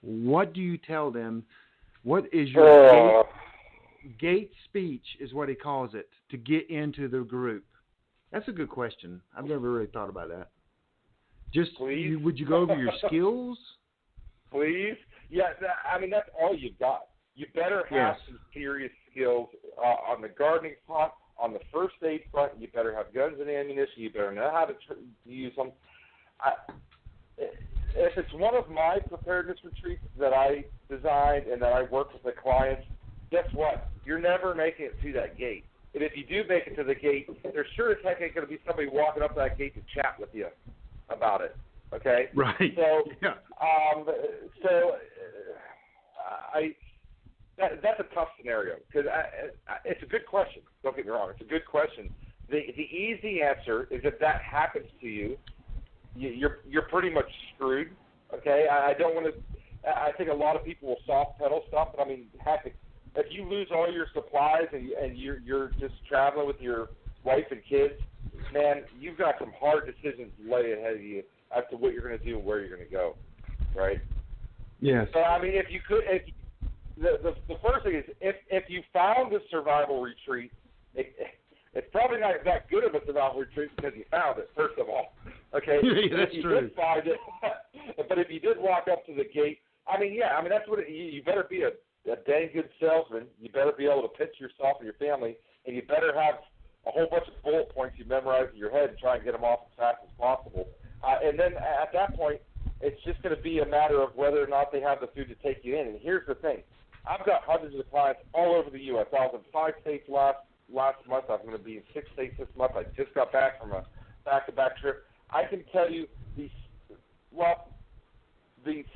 What do you tell them? What is your gate speech is what he calls it, to get into the group? That's a good question. I've never really thought about that. Would you go over your skills? Please? Yeah, that's all you've got. You better have some serious skills on the gardening front, on the first aid front. You better have guns and ammunition. You better know how to use them. If it's one of my preparedness retreats that I designed and that I work with the clients, guess what? You're never making it to that gate. And if you do make it to the gate, there's sure as heck ain't going to be somebody walking up that gate to chat with you about it. Okay? Right. So, that's a tough scenario, because it's a good question. Don't get me wrong. It's a good question. The easy answer is if that happens to you, you're pretty much screwed. Okay? I don't want to. I think a lot of people will soft pedal stuff, but heck, if you lose all your supplies and you're just traveling with your wife and kids, man, you've got some hard decisions lay ahead of you as to what you're going to do and where you're going to go, right? Yes. So the first thing is if you found a survival retreat, it's probably not that good of a survival retreat because you found it, first of all. Okay? That's true. Did find it, but if you did walk up to the gate, that's what you better be a dang good salesman. You better be able to pitch yourself and your family, and you better have a whole bunch of bullet points you memorize in your head and try and get them off as fast as possible. And then at that point, it's just going to be a matter of whether or not they have the food to take you in. And here's the thing. I've got hundreds of clients all over the U.S. I was in 5 states last month. I'm going to be in 6 states this month. I just got back from a back-to-back trip. I can tell you the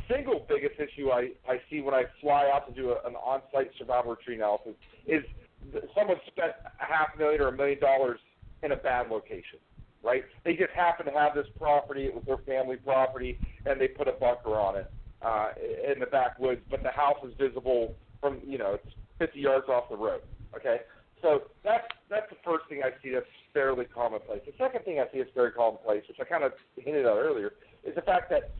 single biggest issue I see when I fly out to do an on-site survival retreat analysis is someone spent $500,000 or $1 million in a bad location. right? They just happen to have this property. It was their family property, and they put a bunker on it in the backwoods, but the house is visible from, it's 50 yards off the road, okay? So that's the first thing I see that's fairly commonplace. The second thing I see that's very commonplace, which I kind of hinted at earlier, is the fact that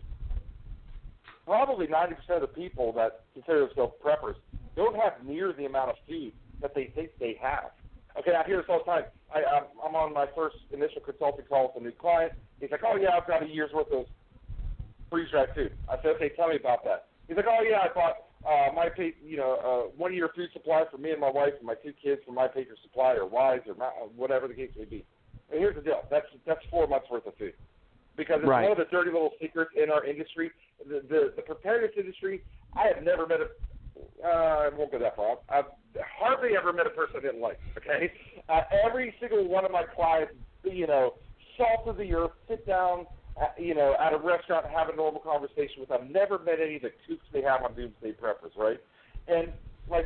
probably 90% of the people that consider themselves preppers don't have near the amount of food that they think they have. Okay, I hear this all the time. I'm on my first initial consulting call with a new client. He's like, oh, yeah, I've got a year's worth of freeze-dried food. I said, okay, tell me about that. He's like, oh, yeah, I bought 1 year food supply for me and my wife and my 2 kids from My Patriot Supply or Wise or whatever the case may be. And here's the deal. That's 4 months' worth of food. Because it's one of the dirty little secrets in our industry. The preparedness industry, I have never met I won't go that far. I've hardly ever met a person I didn't like, okay? Every single one of my clients, salt of the earth, sit down, at a restaurant and have a normal conversation with them. I've never met any of the kooks they have on doomsday preppers, right? And,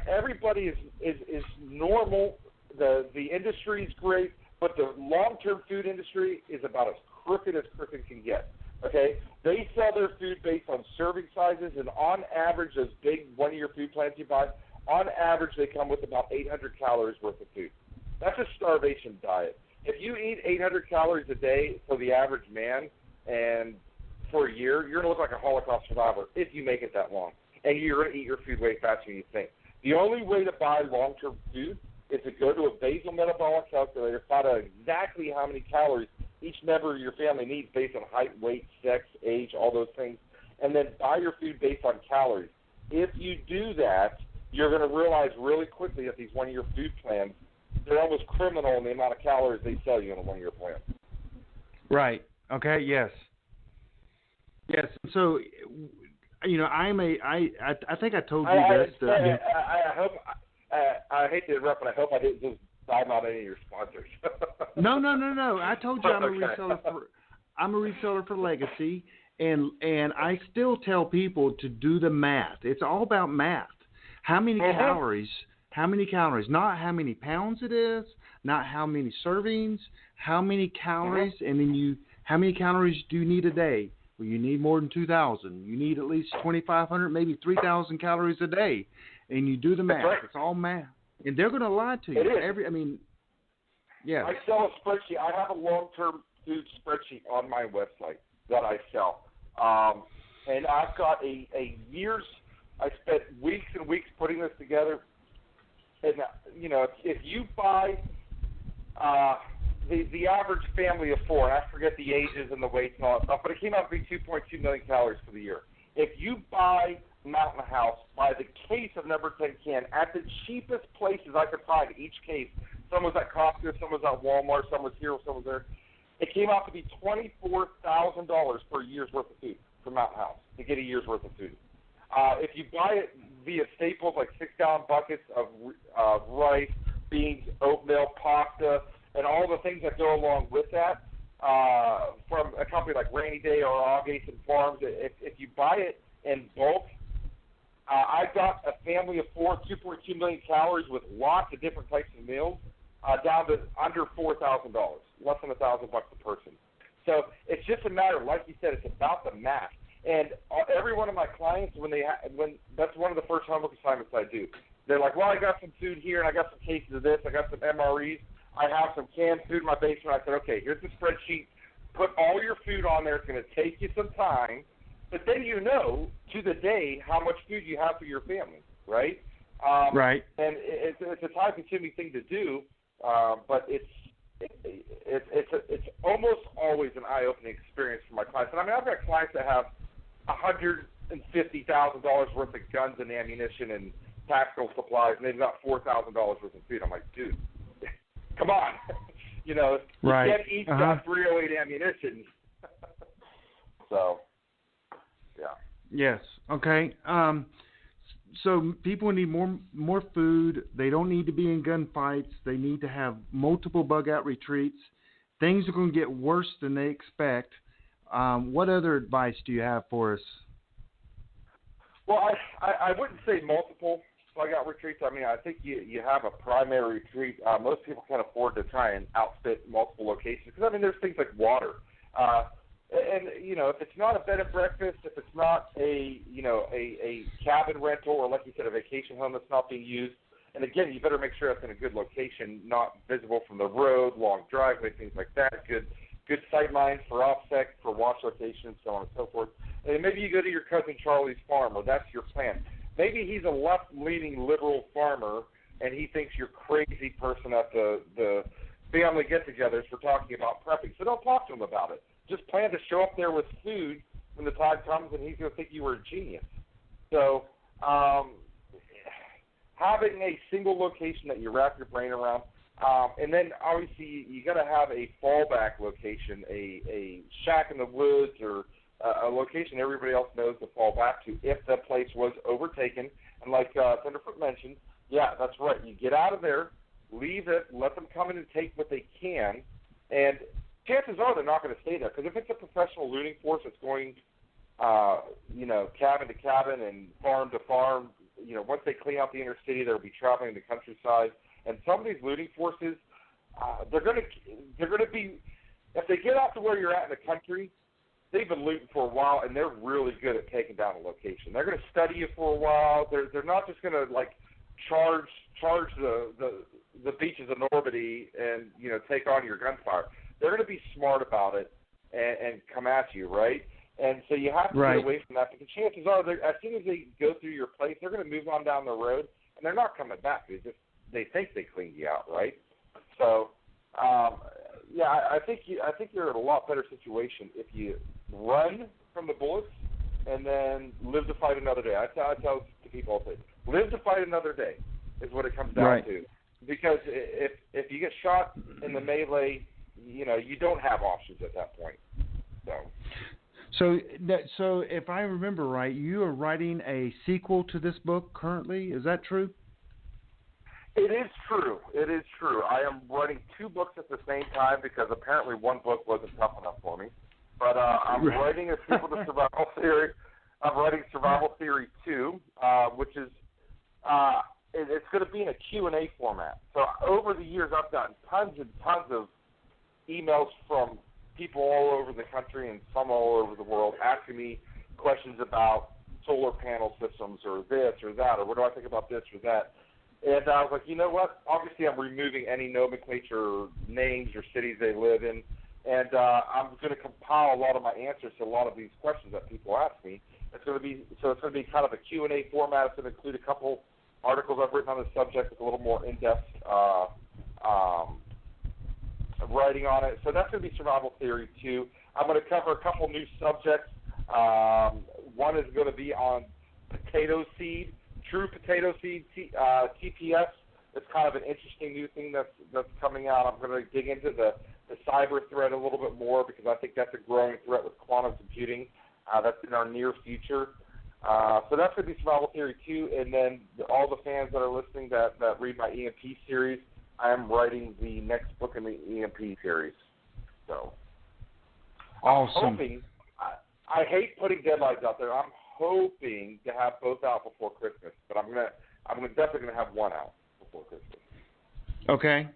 everybody is normal. The industry is great, but the long-term food industry is about as crooked can get, okay? They sell their food based on serving sizes, and on average, those big 1 year food plans you buy, on average, they come with about 800 calories worth of food. That's a starvation diet. If you eat 800 calories a day for the average man and for a year, you're going to look like a Holocaust survivor if you make it that long. And you're going to eat your food way faster than you think. The only way to buy long-term food is to go to a basal metabolic calculator, find out exactly how many calories each member of your family needs based on height, weight, sex, age, all those things, and then buy your food based on calories. If you do that, you're going to realize really quickly that these 1 year food plans, they're almost criminal in the amount of calories they sell you in a 1 year plan. Right. Okay. Yes. Yes. So, I think I told you this. I hope. I hate to interrupt, but I hope I didn't just dime out any of your sponsors. No. I told you I'm a reseller for Legacy, and I still tell people to do the math. It's all about math. How many calories? How many calories? Not how many pounds it is, not how many servings, how many calories, and then how many calories do you need a day? Well, you need more than 2,000. You need at least 2,500, maybe 3,000 calories a day, and you do the math. Right. It's all math, and they're going to lie to you. I sell a spreadsheet. I have a long-term food spreadsheet on my website that I sell, and I've got a year's. I spent weeks and weeks putting this together. And, if you buy the average family of 4, and I forget the ages and the weights and all that stuff, but it came out to be 2.2 million calories for the year. If you buy Mountain House by the case of number 10 can at the cheapest places I could find, each case, some was at Costco, some was at Walmart, some was here, some was there, it came out to be $24,000 for a year's worth of food from Mountain House to get a year's worth of food. If you buy it via staples like 6-gallon buckets of rice, beans, oatmeal, pasta, and all the things that go along with that from a company like Rainy Day or August Farms, if you buy it in bulk, I got a family of 4, 2.2 million calories with lots of different types of meals down to under $4,000, less than $1,000 a person. So it's just a matter, like you said, it's about the math. And every one of my clients, when that's one of the first homework assignments I do. They're like, well, I got some food here, and I got some cases of this, I got some MREs, I have some canned food in my basement. I said, okay, here's the spreadsheet. Put all your food on there. It's going to take you some time, but then to the day how much food you have for your family, right? Right. And it's a time-consuming thing to do, but it's almost always an eye-opening experience for my clients. And I've got clients that have $150,000 worth of guns and ammunition and tactical supplies, and they've got $4,000 worth of food. I'm like, dude, come on. You can't each got 308 ammunition. So, yeah. Yes. Okay. So people need more food. They don't need to be in gunfights. They need to have multiple bug-out retreats. Things are going to get worse than they expect. What other advice do you have for us? Well, I wouldn't say multiple. bug out retreats, I mean, I think you have a primary retreat. Most people can't afford to try and outfit multiple locations because, I mean, there's things like water. And, you know, if it's not a bed and breakfast, if it's not a cabin rental or, like you said, a vacation home that's not being used, and, again, you better make sure that's in a good location, not visible from the road, long driveway, things like that, good sight lines for offset, for wash locations, so on and so forth. And maybe you go to your cousin Charlie's farm, or that's your plan. Maybe he's a left-leaning liberal farmer, and he thinks you're a crazy person at the family get-togethers for talking about prepping. So don't talk to him about it. Just plan to show up there with food when the time comes, and he's going to think you were a genius. So having a single location that you wrap your brain around, and then obviously you got to have a fallback location, a shack in the woods or a location everybody else knows to fall back to if the place was overtaken. And like Tenderfoot mentioned, yeah, that's right. You get out of there, leave it, let them come in and take what they can, and chances are they're not going to stay there because if it's a professional looting force that's going, cabin to cabin and farm to farm, once they clean out the inner city, they'll be traveling the countryside. And some of these looting forces, they're going to be, if they get out to where you're at in the country, they've been looting for a while, and they're really good at taking down a location. They're going to study you for a while. They're not just going to charge the beaches of Normandy and take on your gunfire. They're going to be smart about it and come at you, right? And so you have to get away from that. But the chances are, as soon as they go through your place, they're going to move on down the road, and they're not coming back. They think they cleaned you out, right? So, I think you're in a lot better situation if you run from the bullets and then live to fight another day. I tell to people all the time, live to fight another day is what it comes down to. Because if you get shot in the melee, you don't have options at that point. So if I remember right, you are writing a sequel to this book currently. Is that true? It is true. I am writing two books at the same time because apparently one book wasn't tough enough for me. But I'm writing a sequel to Survival Theory. I'm writing Survival Theory 2, which is it's going to be in a Q&A format. So over the years, I've gotten tons and tons of emails from people all over the country and some all over the world asking me questions about solar panel systems or this or that, or what do I think about this or that. And I was like, you know what? Obviously, I'm removing any nomenclature or names or cities they live in, and I'm going to compile a lot of my answers to a lot of these questions that people ask me. It's going to be kind of a Q&A format. It's going to include a couple articles I've written on the subject with a little more in-depth writing on it. So that's going to be Survival Theory 2. I'm going to cover a couple new subjects. One is going to be on potato seed. True potato seed, TPS. It's kind of an interesting new thing that's coming out. I'm going to dig into the cyber threat a little bit more because I think that's a growing threat with quantum computing. That's in our near future. So that's going to be Survival Theory 2. And then all the fans that are listening that read my EMP series, I am writing the next book in the EMP series. So awesome. I'm hoping, I hate putting deadlines out there. I'm hoping to have both out before Christmas, but I'm definitely gonna have one out before Christmas. Okay.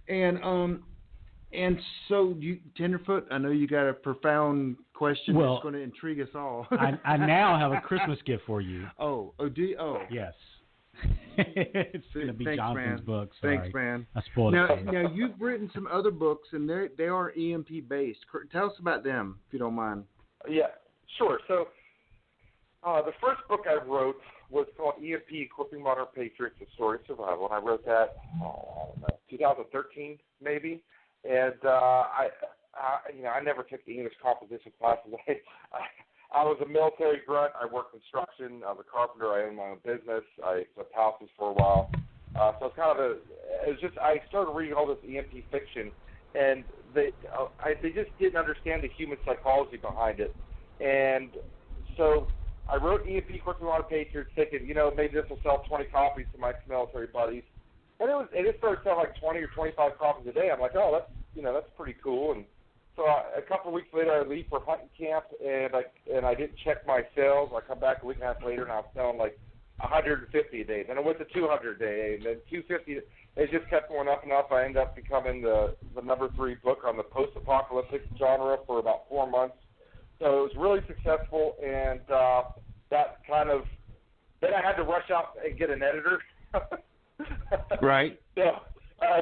And so Tenderfoot, I know you got a profound question that's going to intrigue us all. I now have a Christmas gift for you. Oh, do you? Oh, yes. It's going to be Jonathan's book. Sorry. Thanks, man. I spoiled it. Now you've written some other books, and they are EMP based. Tell us about them, if you don't mind. Yeah, sure. So the first book I wrote was called EMP: Equipping Modern Patriots with Story of Survival, and I wrote that 2013 maybe. And I never took English composition classes. I was a military grunt. I worked construction. I was a carpenter. I owned my own business. I flipped houses for a while. So it's kind of I started reading all this EMP fiction, and they just didn't understand the human psychology behind it. And so I wrote EMP: Equipping Modern Patriots, thinking, maybe this will sell 20 copies to my military buddies. And it started selling like 20 or 25 copies a day. I'm like, oh, that's pretty cool. And so a couple of weeks later, I leave for hunting camp, and I didn't check my sales. I come back a week and a half later, and I was selling like 150 a day. Then it went to 200 a day, and then 250. It just kept going up and up. I ended up becoming the number 3 book on the post-apocalyptic genre for about 4 months. So it was really successful, and that kind of, then I had to rush out and get an editor. Right. So,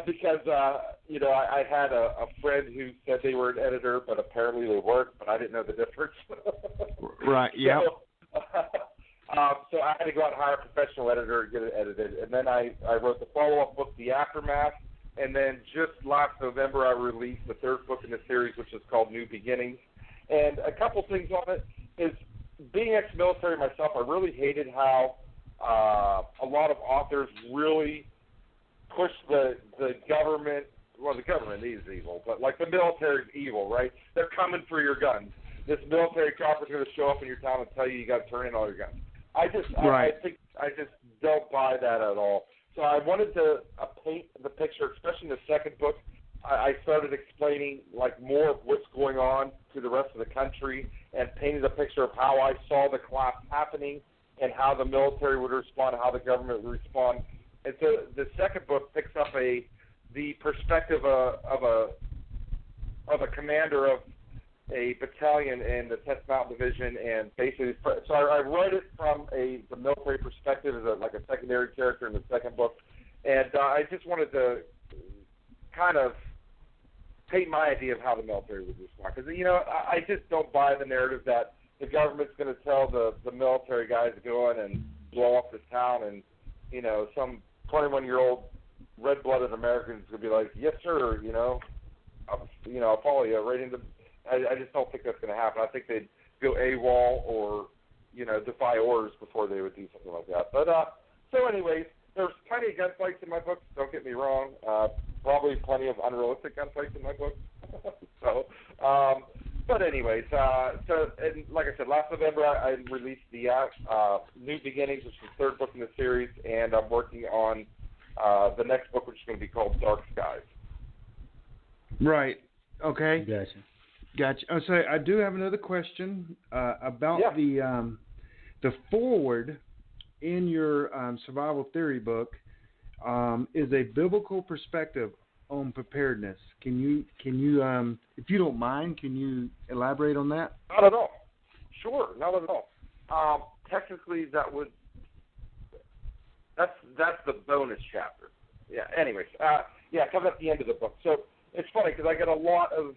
because, I had a friend who said they were an editor, but apparently they weren't, but I didn't know the difference. Right, yeah. So I had to go out and hire a professional editor and get it edited. And then I wrote the follow-up book, The Aftermath. And then just last November, I released the 3rd book in the series, which is called New Beginnings. And a couple things on it is, being ex-military myself, I really hated how a lot of authors really push the government. Well, the government is evil, but like the military is evil, right? They're coming for your guns. This military copper is going to show up in your town and tell you got to turn in all your guns. I just don't buy that at all. So I wanted to paint the picture, especially in the 2nd book. I started explaining like more of what's going on to the rest of the country and painted a picture of how I saw the collapse happening and how the military would respond, how the government would respond. And so the 2nd book picks up the perspective of a commander of a battalion in the 10th Mountain Division, and basically, so I wrote it from the military perspective as like a secondary character in the 2nd book, and I just wanted to kind of paint my idea of how the military would respond, because I just don't buy the narrative that the government's going to tell the military guys to go in and blow up this town, and some 21-year-old red-blooded American's going to be like, yes, sir, I'll follow you right into. I just don't think that's going to happen. I think they'd go AWOL or, defy orders before they would do something like that. But so, anyways, there's plenty of gunfights in my book. Don't get me wrong. Probably plenty of unrealistic gunfights in my book. But anyways, and like I said, last November I released the New Beginnings, which is the 3rd book in the series, and I'm working on the next book, which is going to be called Dark Skies. Right. Okay. Gotcha. Oh, so I do have another question about the foreword in your survival theory book is a biblical perspective on preparedness. Can you, if you don't mind, can you elaborate on that? Not at all. Sure, not at all. Technically, that's the bonus chapter. Yeah. Anyways, it comes at the end of the book. So it's funny because I get a lot of.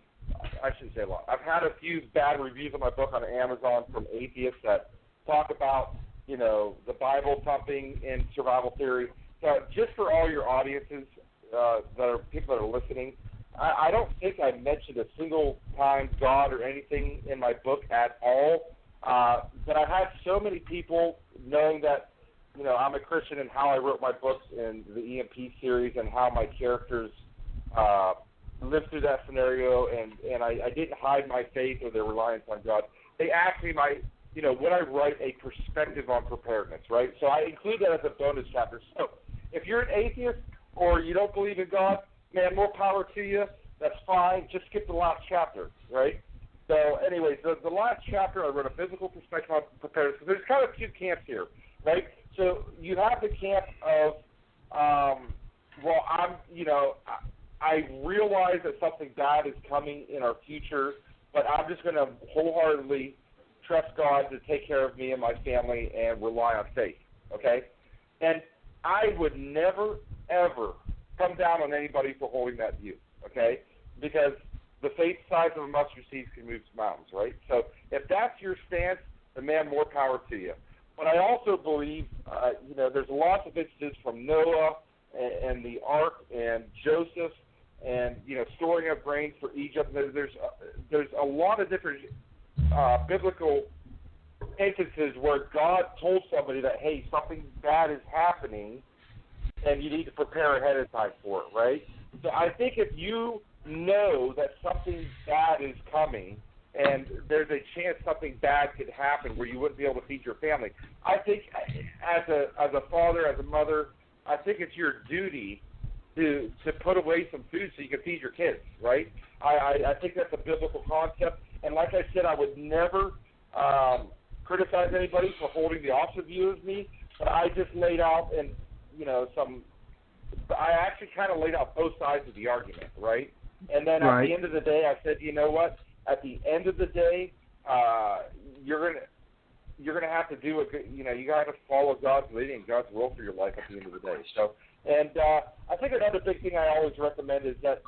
I shouldn't say a lot. I've had a few bad reviews of my book on Amazon from atheists that talk about, the Bible thumping in survival theory. So just for all your audiences, people that are listening, I don't think I mentioned a single time God or anything in my book at all. But I've had so many people knowing that, I'm a Christian and how I wrote my books in the EMP series and how my characters lived through that scenario, and I didn't hide my faith or their reliance on God. They asked me would I write a perspective on preparedness, right? So I include that as a bonus chapter. So if you're an atheist or you don't believe in God, man, more power to you. That's fine. Just skip the last chapter, right? So anyways, the last chapter, I wrote a physical perspective on preparedness. So there's kind of 2 camps here, right? So you have the camp of, I realize that something bad is coming in our future, but I'm just going to wholeheartedly trust God to take care of me and my family and rely on faith, okay? And I would never, ever come down on anybody for holding that view, okay? Because the faith size of a mustard seed can move mountains, right? So if that's your stance, then man, more power to you. But I also believe, there's lots of instances from Noah and the Ark and Joseph and, storing up grains for Egypt. There's a lot of different biblical instances where God told somebody that, hey, something bad is happening and you need to prepare ahead of time for it, right? So I think if you know that something bad is coming and there's a chance something bad could happen where you wouldn't be able to feed your family, I think as a father, as a mother, I think it's your duty to put away some food so you can feed your kids, right? I think that's a biblical concept. And like I said, I would never criticize anybody for holding the opposite view as me, But I just laid out I actually kind of laid out both sides of the argument, right? And then at the end of the day, I said, you know what? At the end of the day, you're gonna have to do you got to follow God's leading and God's will for your life at the end of the day. So, and I think another big thing I always recommend is that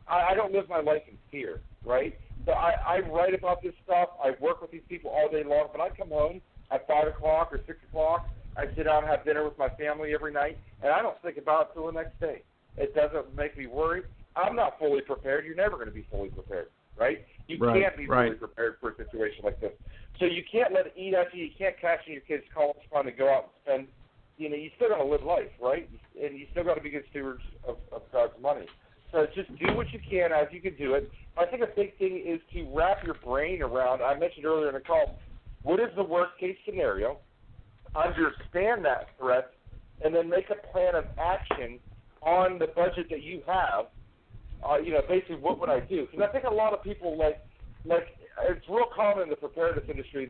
I don't live my life in fear, right? So I write about this stuff. I work with these people all day long. But I come home at 5 o'clock or 6 o'clock. I sit down and have dinner with my family every night, and I don't think about it till the next day. It doesn't make me worry. I'm not fully prepared. You're never going to be fully prepared, right? You can't be fully prepared for a situation like this. So you can't let it eat at you. You can't cash in your kids' college fund and go out and spend. You still got to live life, right? And you still got to be good stewards of God's money. So just do what you can as you can do it. I think a big thing is to wrap your brain around, I mentioned earlier in the call, what is the worst-case scenario, understand that threat, and then make a plan of action on the budget that you have. Basically, what would I do? Because I think a lot of people, like it's real common in the preparedness industry,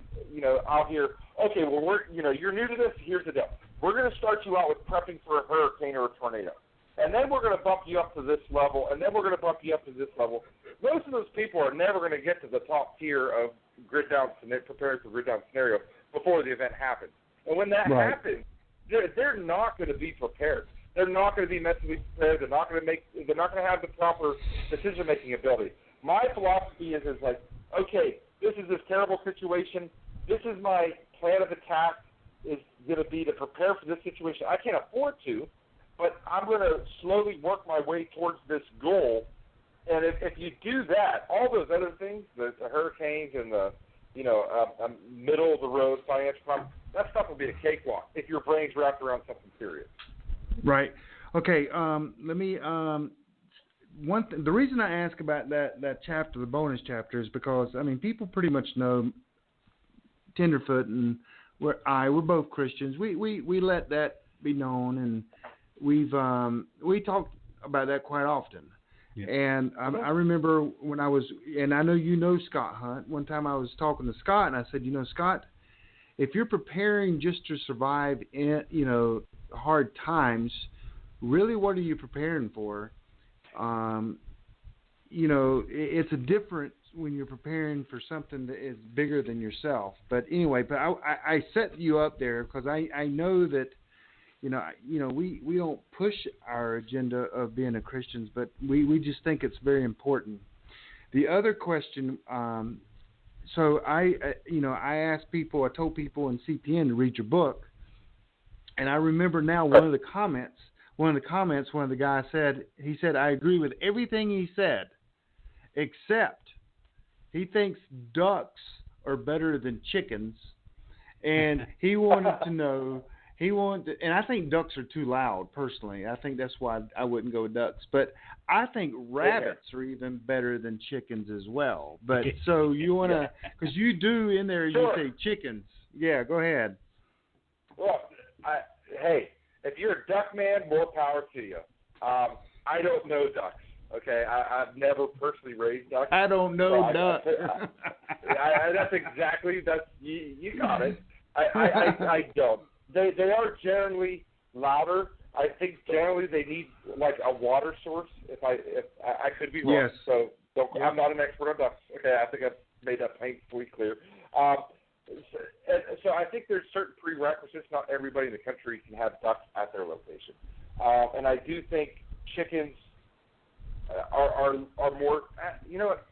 out here, okay, well, you're new to this, here's the deal. We're going to start you out with prepping for a hurricane or a tornado. And then we're going to bump you up to this level, and then we're going to bump you up to this level. Most of those people are never going to get to the top tier of preparing for grid down scenario before the event happens. And when that happens, they're not going to be prepared. They're not going to be mentally prepared. They're not going to have the proper decision-making ability. My philosophy is like, okay, this is this terrible situation. This is my plan of attack is going to be to prepare for this situation. I can't afford to, but I'm going to slowly work my way towards this goal. And if you do that, all those other things, the hurricanes and the middle of the road financial problem, that stuff will be a cakewalk if your brain's wrapped around something serious. Right. Okay. Let me. The reason I ask about that chapter, the bonus chapter, is because people pretty much know Tenderfoot and we're both Christians. We let that be known, and we talk about that quite often. Yeah. And I remember when I was, and I know Scott Hunt. One time I was talking to Scott, and I said, Scott, if you're preparing just to survive in hard times, really, what are you preparing for? It's a difference when you're preparing for something that is bigger than yourself. But anyway, I set you up there because I know that we don't push our agenda of being a Christians, but we just think it's very important. The other question, so I asked people, I told people in CPN to read your book, and I remember now one of the comments, one of the guys said, he said, I agree with everything he said, except he thinks ducks are better than chickens, and he wanted to know, and I think ducks are too loud, personally. I think that's why I wouldn't go with ducks. But I think rabbits are even better than chickens as well. But so you want to, because you do in there, you say chickens. Yeah, go ahead. Well, hey, if you're a duck man, more power to you. I don't know ducks. Okay, I've never personally raised ducks. I don't know ducks. That's exactly, you got it. I don't. They are generally louder. I think generally they need like a water source. If I could be wrong, yes. So I'm not an expert on ducks. Okay, I think I've made that painfully clear. So I think there's certain prerequisites. Not everybody in the country can have ducks at their location, and I do think chickens are more. You know what?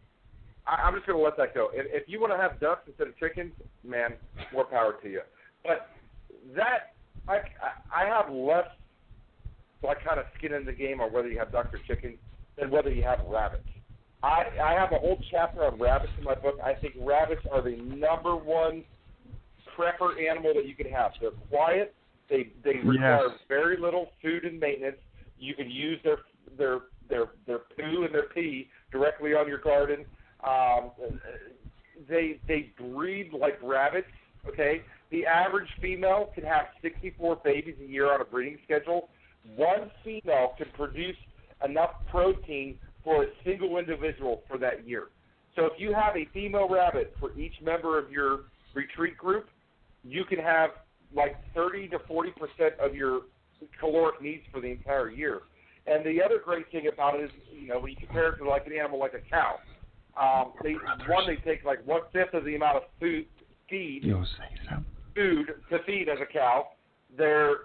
I'm just going to let that go. If you want to have ducks instead of chickens, man, more power to you. But that I have less like kind of skin in the game on whether you have ducks or chickens than whether you have rabbits. I have a whole chapter on rabbits in my book. I think rabbits are the number one prepper animal that you can have. They're quiet. They require very little food and maintenance. You can use their poo and their pee directly on your garden. They breed like rabbits. Okay, the average female can have 64 babies a year on a breeding schedule. One female can produce enough protein for a single individual for that year. So if you have a female rabbit for each member of your retreat group, you can have like 30 to 40% of your caloric needs for the entire year. And the other great thing about it is, when you compare it to like an animal like a cow, they take like 1/5 of the amount of food to feed as a cow. They're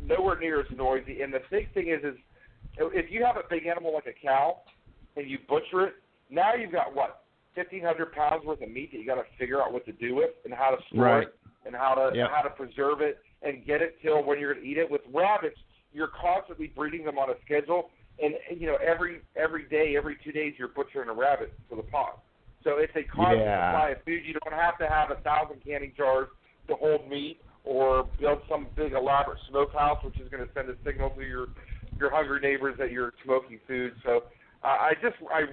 nowhere near as noisy. And the big thing is if you have a big animal like a cow and you butcher it, now you've got 1,500 pounds worth of meat that you got to figure out what to do with and how to store it and how to preserve it and get it till when you're going to eat it. With rabbits, you're constantly breeding them on a schedule, and every day, every 2 days, you're butchering a rabbit for the pot. So it's a constant supply of food. You don't have to have 1,000 canning jars to hold meat or build some big elaborate smokehouse, which is going to send a signal to your hungry neighbors that you're smoking food. So I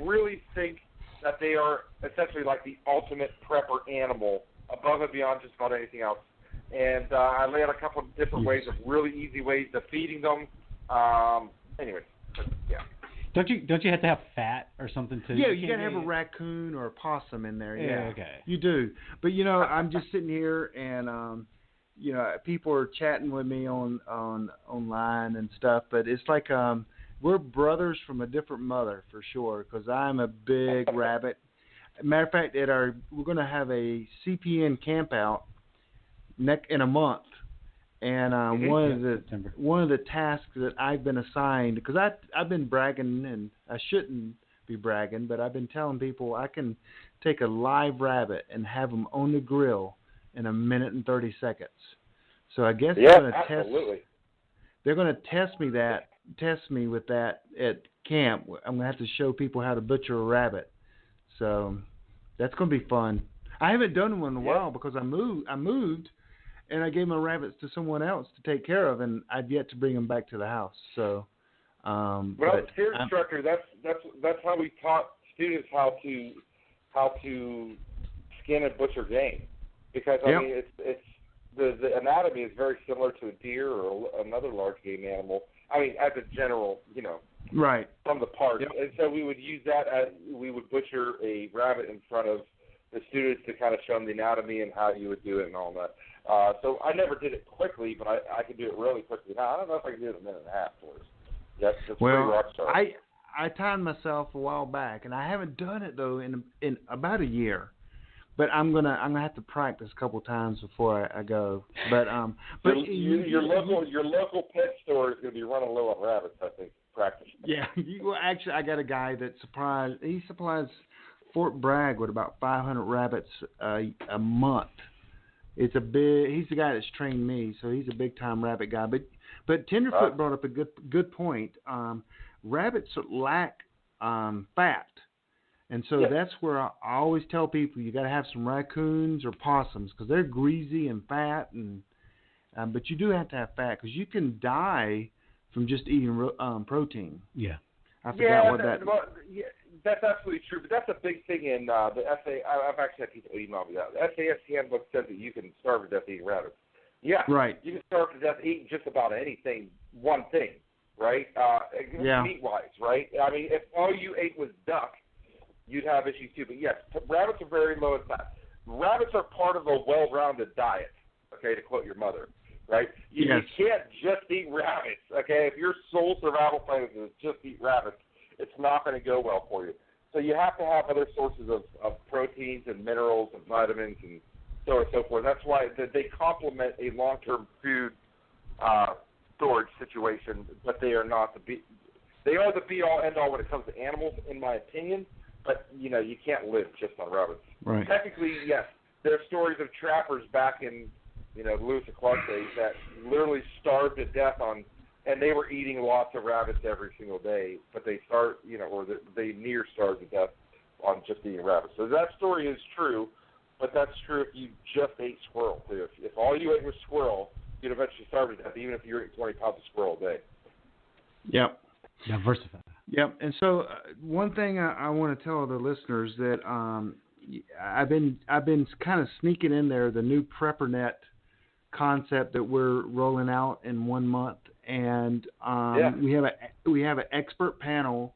really think that they are essentially like the ultimate prepper animal, above and beyond just about anything else. And I laid out a couple of different ways of really easy ways of feeding them. Anyways, yeah. Don't you have to have fat or something too? Yeah, you got to have a raccoon or a possum in there. Yeah, okay. You do. But I'm just sitting here and people are chatting with me on online and stuff. But it's like we're brothers from a different mother for sure. Because I'm a big rabbit. Matter of fact, we're going to have a CPN camp out in a month. And one of the tasks that I've been assigned, because I've been bragging, and I shouldn't be bragging, but I've been telling people I can take a live rabbit and have them on the grill in 1 minute and 30 seconds. So I guess they're going to test me with that at camp. I'm going to have to show people how to butcher a rabbit. So that's going to be fun. I haven't done one in a while because I moved. And I gave my rabbits to someone else to take care of, and I've yet to bring them back to the house. So, when I was a steer instructor, that's how we taught students how to skin and butcher game, because I mean it's the anatomy is very similar to a deer or another large game animal. I mean, as a general, right from the parts, and so we would use that we would butcher a rabbit in front of the students to kind of show them the anatomy and how you would do it and all that. So I never did it quickly, but I could do it really quickly. Now, I don't know if I can do it in 1.5 minutes. That's pretty rock star. I timed myself a while back, and I haven't done it though in about a year. But I'm gonna have to practice a couple times before I go. But your local pet store is gonna be running low on rabbits, I think. Practice. Yeah. Well, actually, I got a guy that supplies Fort Bragg with about 500 rabbits a month. He's the guy that's trained me, so he's a big time rabbit guy. But Tenderfoot brought up a good point. Rabbits lack fat, and so that's where I always tell people you got to have some raccoons or possums because they're greasy and fat, and but you do have to have fat because you can die from just eating protein. Yeah, I forgot what that. That's absolutely true, but that's a big thing in the SA. I've actually had people email me that. The SAS handbook says that you can starve to death eating rabbits. Yeah, right. You can starve to death eating just about anything, one thing, right? Meat-wise, right? I mean, if all you ate was duck, you'd have issues too. But yes, rabbits are very low in fat. Rabbits are part of a well-rounded diet, okay, to quote your mother, right? You can't just eat rabbits, okay? If your sole survival plan is just eat rabbits, it's not going to go well for you. So you have to have other sources of proteins and minerals and vitamins and so on and so forth. That's why they complement a long-term food storage situation, but they are not they are the be-all, end-all when it comes to animals, in my opinion. But, you can't live just on rabbits. Right. Technically, yes, there are stories of trappers back in, the Lewis and Clark days that literally starved to death and they were eating lots of rabbits every single day, but they they near starved to death on just eating rabbits. So that story is true, but that's true if you just ate squirrel too. If all you ate was squirrel, you'd eventually starve to death, even if you ate 20 pounds of squirrel a day. Yep. Diversify. Yep. And so one thing I want to tell the listeners that I've been kind of sneaking in there the new PrepperNet concept that we're rolling out in 1 month. And we have an expert panel,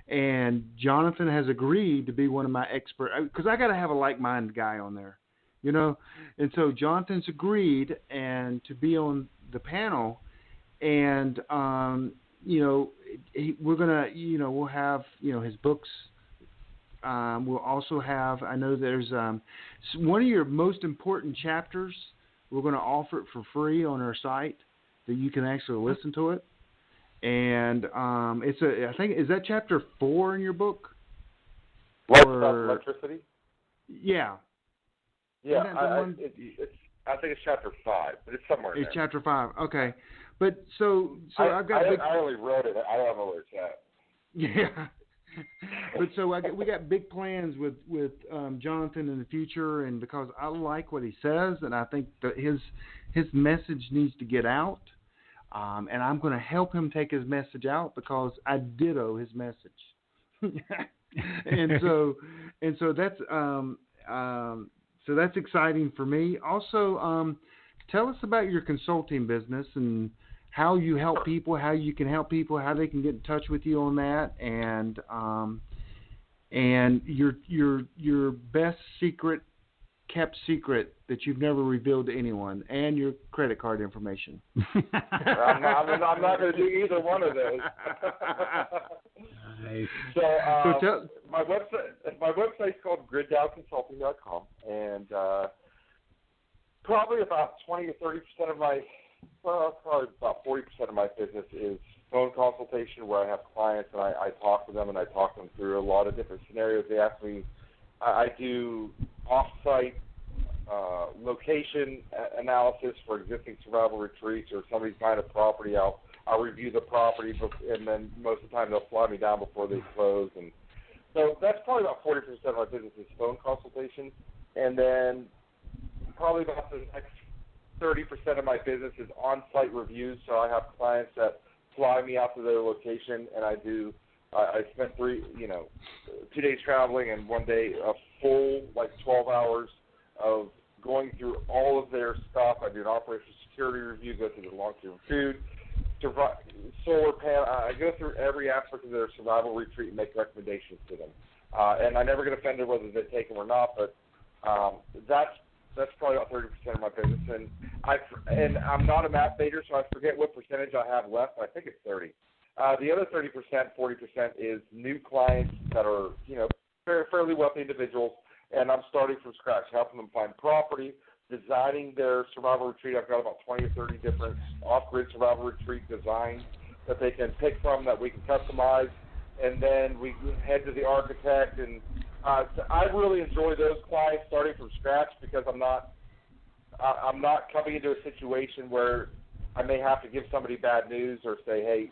and Jonathan has agreed to be one of my experts because I got to have a like-minded guy on there. And so Jonathan's agreed and to be on the panel, and we're gonna, we'll have, his books. We'll also have, I know there's one of your most important chapters. We're going to offer it for free on our site that you can actually listen to it. And I think, is that chapter 4 in your book? About electricity? Yeah. Yeah, I think it's chapter 5, but it's somewhere in there. It's chapter 5. Okay, but so I've got. I only wrote it. I don't know where it's at. Yeah, but so we got big plans with Jonathan in the future, and because I like what he says, and I think that his message needs to get out, and I'm going to help him take his message out because I ditto his message, and so that's. So that's exciting for me. Also, tell us about your consulting business and how you help people, how you can help people, how they can get in touch with you on that, and your best kept secret that you've never revealed to anyone, and your credit card information. I'm not going to do either one of those. Nice. So my website's called griddownconsulting.com, and probably about 20 to 30% of my, probably about 40% of my business is phone consultation, where I have clients and I talk to them and I talk them through a lot of different scenarios. They ask me, I do off-site location analysis for existing survival retreats, or somebody's buying a property out. I'll review the property, and then most of the time they'll fly me down before they close. And so that's probably about 40% of my business is phone consultation. And then probably about the next 30% of my business is on-site reviews. So I have clients that fly me out to their location, and I spent 2 days traveling and 1 day, a full 12 hours of going through all of their stuff. I do an operational security review, go through the long-term food, solar panel. I go through every aspect of their survival retreat and make recommendations to them. And I never get offended whether they take them or not, but that's probably about 30% of my business. And I'm not a math major, so I forget what percentage I have left. I think it's 30. The other 30%, 40% is new clients that are, fairly wealthy individuals, and I'm starting from scratch, helping them find property, designing their survival retreat. I've got about 20 or 30 different off-grid survival retreat designs that they can pick from that we can customize, and then we head to the architect. And I really enjoy those clients starting from scratch, because I'm not coming into a situation where I may have to give somebody bad news or say, hey,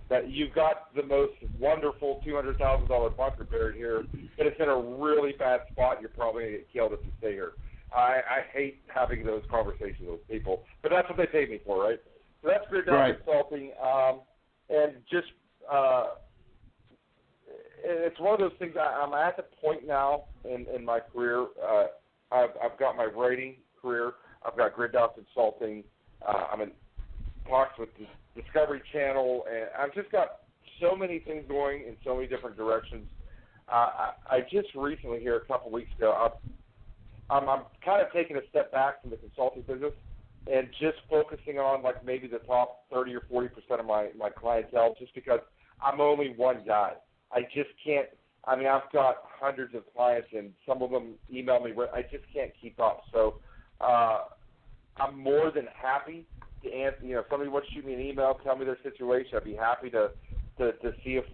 that you've got the most wonderful $200,000 bunker buried here, but it's in a really bad spot. You're probably going to get killed if you stay here. I hate having those conversations with people, but that's what they pay me for, right? So that's Grid Down Consulting, and just it's one of those things. I'm at the point now in my career. I've got my writing career. I've got Grid Down Consulting. I'm in talks with the Discovery Channel, and I've just got so many things going in so many different directions. I just recently, here a couple weeks ago, I'm kind of taking a step back from the consulting business and just focusing on maybe the top 30 or 40% of my clientele, just because I'm only one guy. I just can't. I mean, I've got hundreds of clients, and some of them email me. I just can't keep up. So I'm more than happy to answer. If somebody wants to shoot me an email, tell me their situation, I'd be happy to see if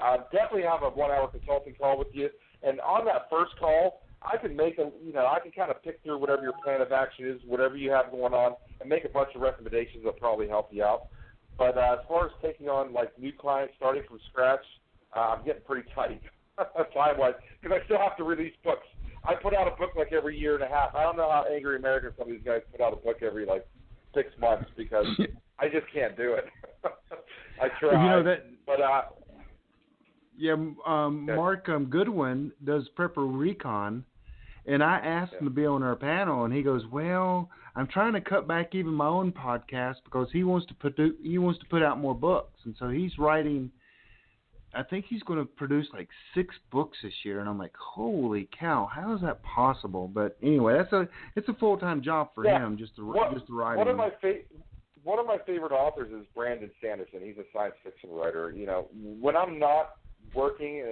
I'll definitely have a 1-hour consulting call with you. And on that first call, I can make I can kind of pick through whatever your plan of action is, whatever you have going on, and make a bunch of recommendations that'll probably help you out. But as far as taking on new clients starting from scratch, I'm getting pretty tight time-wise, because I still have to release books. I put out a book every year and a half. I don't know how Angry American some of these guys put out a book every 6 months, because I just can't do it. I try. But Mark Goodwin does Prepper Recon, and I asked him to be on our panel, and he goes, "Well, I'm trying to cut back even my own podcast because he wants to put out more books, and so he's writing I think he's going to produce like 6 books this year, and I'm like, holy cow, how is that possible? But anyway, it's a full-time job for him, just the writing. One of my favorite authors is Brandon Sanderson. He's a science fiction writer. You know, when I'm not working,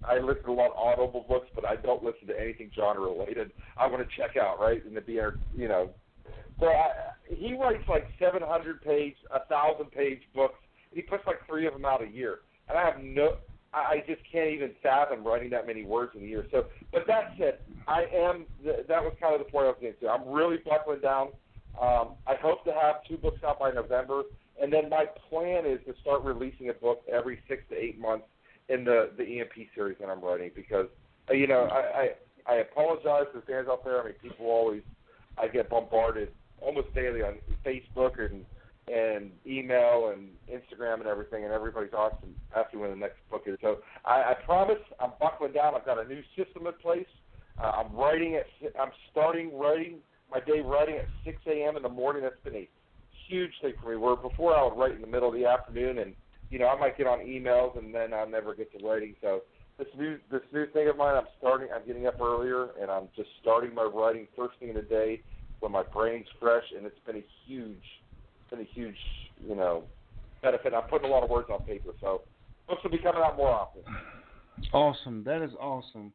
I listen to a lot of Audible books, but I don't listen to anything genre related. I want to check out, right, and to be, you know. So he writes like 700-page, 1,000-page books. He puts like 3 of them out a year, and I just can't even fathom writing that many words in a year. So, but that said, that was kind of the point I was getting to. I'm really buckling down. I hope to have 2 books out by November, and then my plan is to start releasing a book every 6 to 8 months in the EMP series that I'm writing, because, you know, I apologize to fans out there. I mean, I get bombarded almost daily on Facebook and email and Instagram and everything, and everybody's asking when the next book is. So I promise I'm buckling down. I've got a new system in place. I'm starting my day writing at 6 a.m. in the morning. That's been a huge thing for me. Where before I would write in the middle of the afternoon, and you know, I might get on emails and then I'll never get to writing. So this new thing of mine, I'm getting up earlier, and I'm just starting my writing first thing in the day when my brain's fresh, and it's been a huge, you know, benefit. I'm putting a lot of words on paper, so books will be coming out more often. Awesome. That is awesome.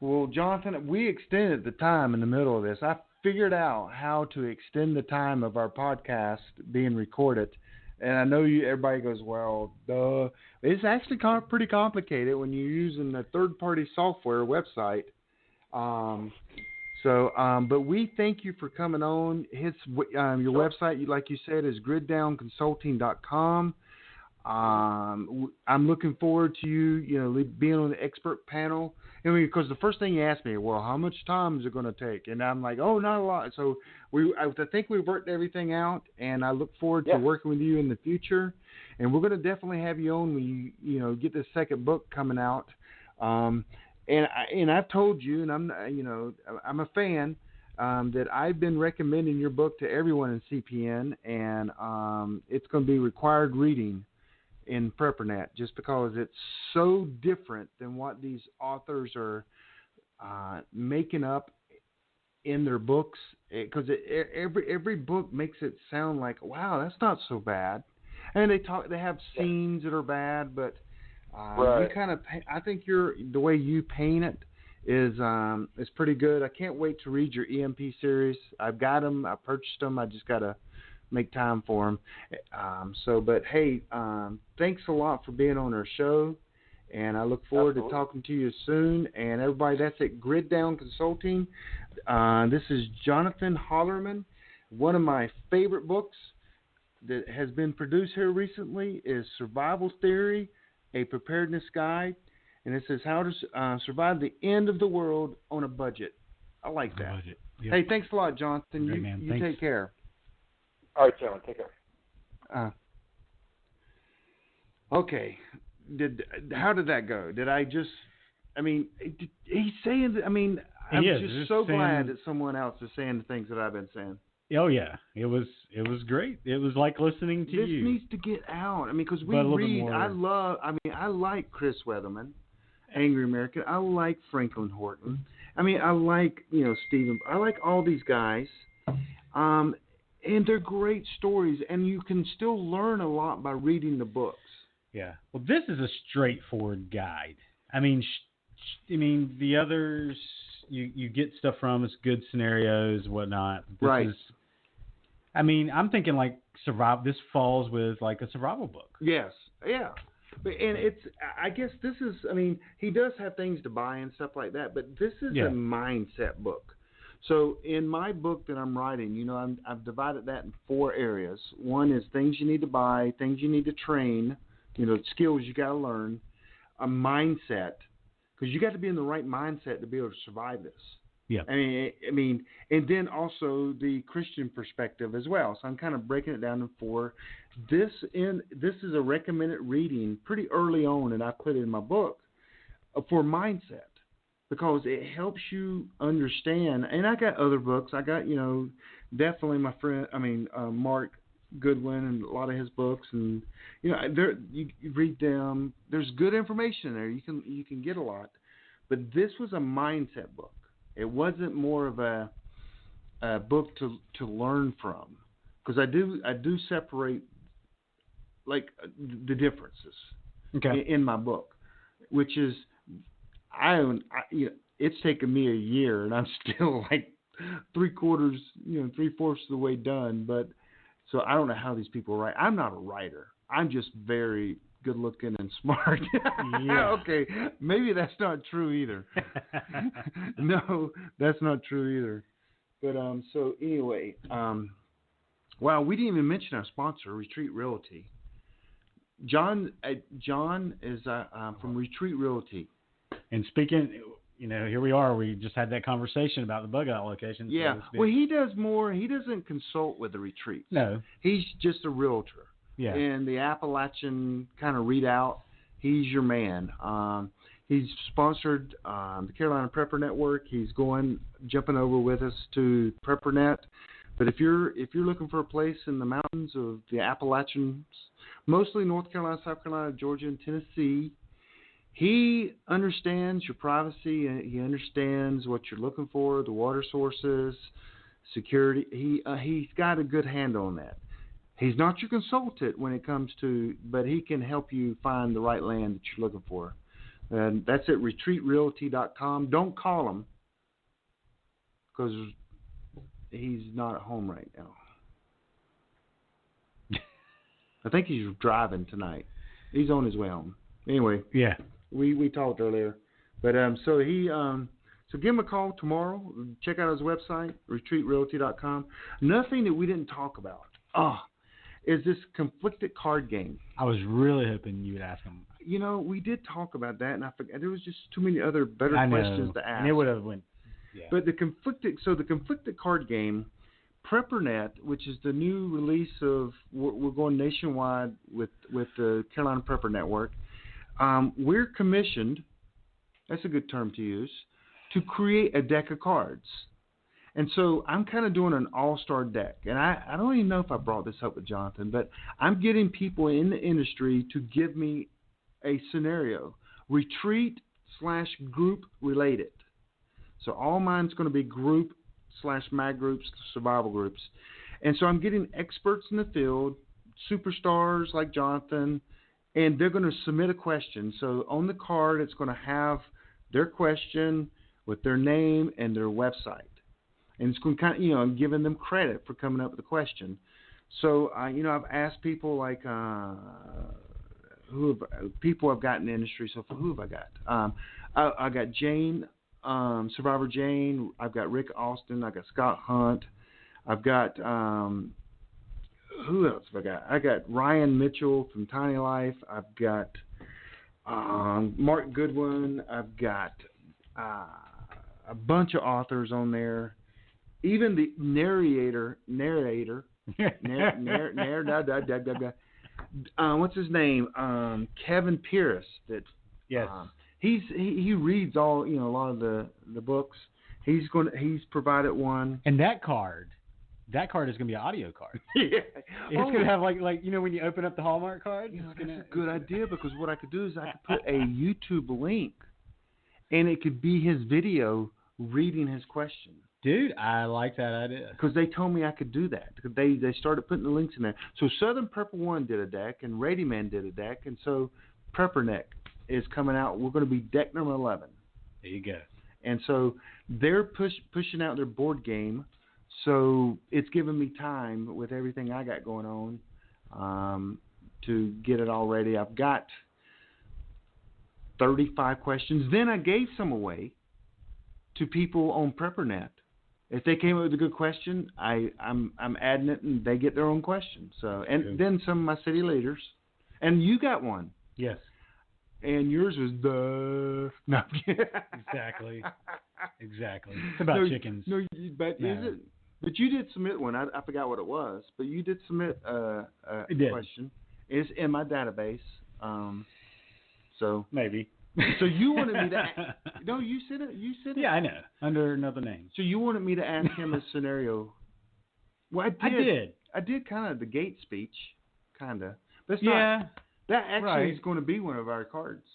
Well, Jonathan, we extended the time in the middle of this. I figured out how to extend the time of our podcast being recorded. And I know everybody goes, well, duh. It's actually pretty complicated when you're using a third-party software website. But we thank you for coming on. Your website, like you said, is griddownconsulting.com. I'm looking forward to you being on the expert panel. I mean, because the first thing you asked me, well, how much time is it going to take? And I'm like, oh, not a lot. So I think we've worked everything out, and I look forward to working with you in the future. And we're going to definitely have you on when you get the second book coming out. And I've told you, and I'm a fan, that I've been recommending your book to everyone in CPN, and it's going to be required reading in PrepperNet, just because it's so different than what these authors are making up in their books. Because every book makes it sound like, wow, that's not so bad, and they have scenes that are bad, but you kind of, I think the way you paint it is pretty good. I can't wait to read your EMP series. I've got them. I purchased them. I just got to make time for them. But hey, thanks a lot for being on our show, and I look forward to talking to you soon. And everybody, that's at Grid Down Consulting. This is Jonathan Hollerman. One of my favorite books that has been produced here recently is Survival Theory, A Preparedness Guide, and it says how to survive the end of the world on a budget. I like that. Yep. Hey, thanks a lot, Jonathan. Great, you take care. All right, gentlemen, take care. Okay. How did that go? Did I just? I mean, he's saying. I'm just so glad that someone else is saying the things that I've been saying. Oh yeah, it was great. It was like listening to you. This needs to get out. I mean, because we read. I like Chris Weatherman, Angry American. I like Franklin Horton. I mean, I like Stephen. I like all these guys. And they're great stories, and you can still learn a lot by reading the books. Yeah. Well, this is a straightforward guide. I mean, the others you get stuff from. It's good scenarios, whatnot. This is, I'm thinking like this falls with like a survival book. Yes. Yeah. And I guess this is. He does have things to buy and stuff like that, but this is a mindset book. So in my book that I'm writing, I've divided that in 4 areas. One is things you need to buy, things you need to train, skills you got to learn, a mindset, because you got to be in the right mindset to be able to survive this. Yeah. And then also the Christian perspective as well. So I'm kind of breaking it down in 4. This is a recommended reading pretty early on, and I put it in my book for mindset. Because it helps you understand, and I got other books. I got, definitely my friend, Mark Goodwin and a lot of his books, and there you read them. There's good information in there. You can get a lot, but this was a mindset book. It wasn't more of a book to learn from, because I do separate like the differences in my book, which is it's taken me a year and I'm still like 3/4, 3/4 of the way done. But so I don't know how these people write. I'm not a writer. I'm just very good looking and smart. Yeah. Okay, maybe that's not true either. No, that's not true either. But so anyway, wow, we didn't even mention our sponsor, Retreat Realty. John is from Retreat Realty. And speaking, here we are. We just had that conversation about the bug out location. Yeah. So well, he does more. He doesn't consult with the retreats. No. He's just a realtor. Yeah. And the Appalachian kind of readout, he's your man. He's sponsored the Carolina Prepper Network. He's jumping over with us to PrepperNet. But if you're looking for a place in the mountains of the Appalachians, mostly North Carolina, South Carolina, Georgia, and Tennessee, he understands your privacy, and he understands what you're looking for, the water sources, security. He's got a good handle on that. He's not your consultant when it comes to, but he can help you find the right land that you're looking for. And that's at retreatrealty.com. Don't call him because he's not at home right now. I think he's driving tonight. He's on his way home. Anyway. Yeah. We talked earlier, but so give him a call tomorrow. Check out his website, retreatrealty.com. Nothing that we didn't talk about is this conflicted card game. I was really hoping you would ask him. We did talk about that, and I forgot. There was just too many other better questions to ask. And it would have went. Yeah. But the conflicted card game, PrepperNet, which is the new release of, we're going nationwide with the Carolina Prepper Network. We're commissioned, that's a good term to use, to create a deck of cards. And so I'm kind of doing an all-star deck. And I don't even know if I brought this up with Jonathan, but I'm getting people in the industry to give me a scenario, retreat/group related. So all mine's going to be group/mag groups, survival groups. And so I'm getting experts in the field, superstars like Jonathan, and they're going to submit a question. So on the card, it's going to have their question with their name and their website. And it's going to kind of, I'm giving them credit for coming up with a question. So, I've asked people like, people I've got in the industry. So who have I got? I got Jane, Survivor Jane. I've got Rick Austin. I've got Scott Hunt. I've got, who else have I got? I got Ryan Mitchell from Tiny Life. I've got Mark Goodwin. I've got a bunch of authors on there. Even the narrator. What's his name? Kevin Pierce. That yes. He reads all a lot of the books. He's provided one. And that card is going to be an audio card. Yeah. It's going to have like when you open up the Hallmark card. That's a good idea, because what I could do is I could put a YouTube link, and it could be his video reading his question. Dude, I like that idea. Because they told me I could do that. They started putting the links in there. So Southern Prepper One did a deck, and Rady Man did a deck, and so PrepperNet is coming out. We're going to be deck number 11. There you go. And so they're pushing out their board game. So it's giving me time with everything I got going on to get it all ready. I've got 35 questions. Then I gave some away to people on PrepperNet. If they came up with a good question, I'm adding it, and they get their own question. So, and then some of my city leaders, and you got one. Yes. And yours was no. Exactly. It's about chickens. No, but is it? But you did submit one. I forgot what it was, but you did submit a question. It's in my database. So maybe. So you wanted me to? No, you said it. You said it. Yeah, I know. Under another name. So you wanted me to ask him a scenario. Well, I did. I did kind of the gate speech, kind of. But it's Yeah. not. That actually Right. is going to be one of our cards.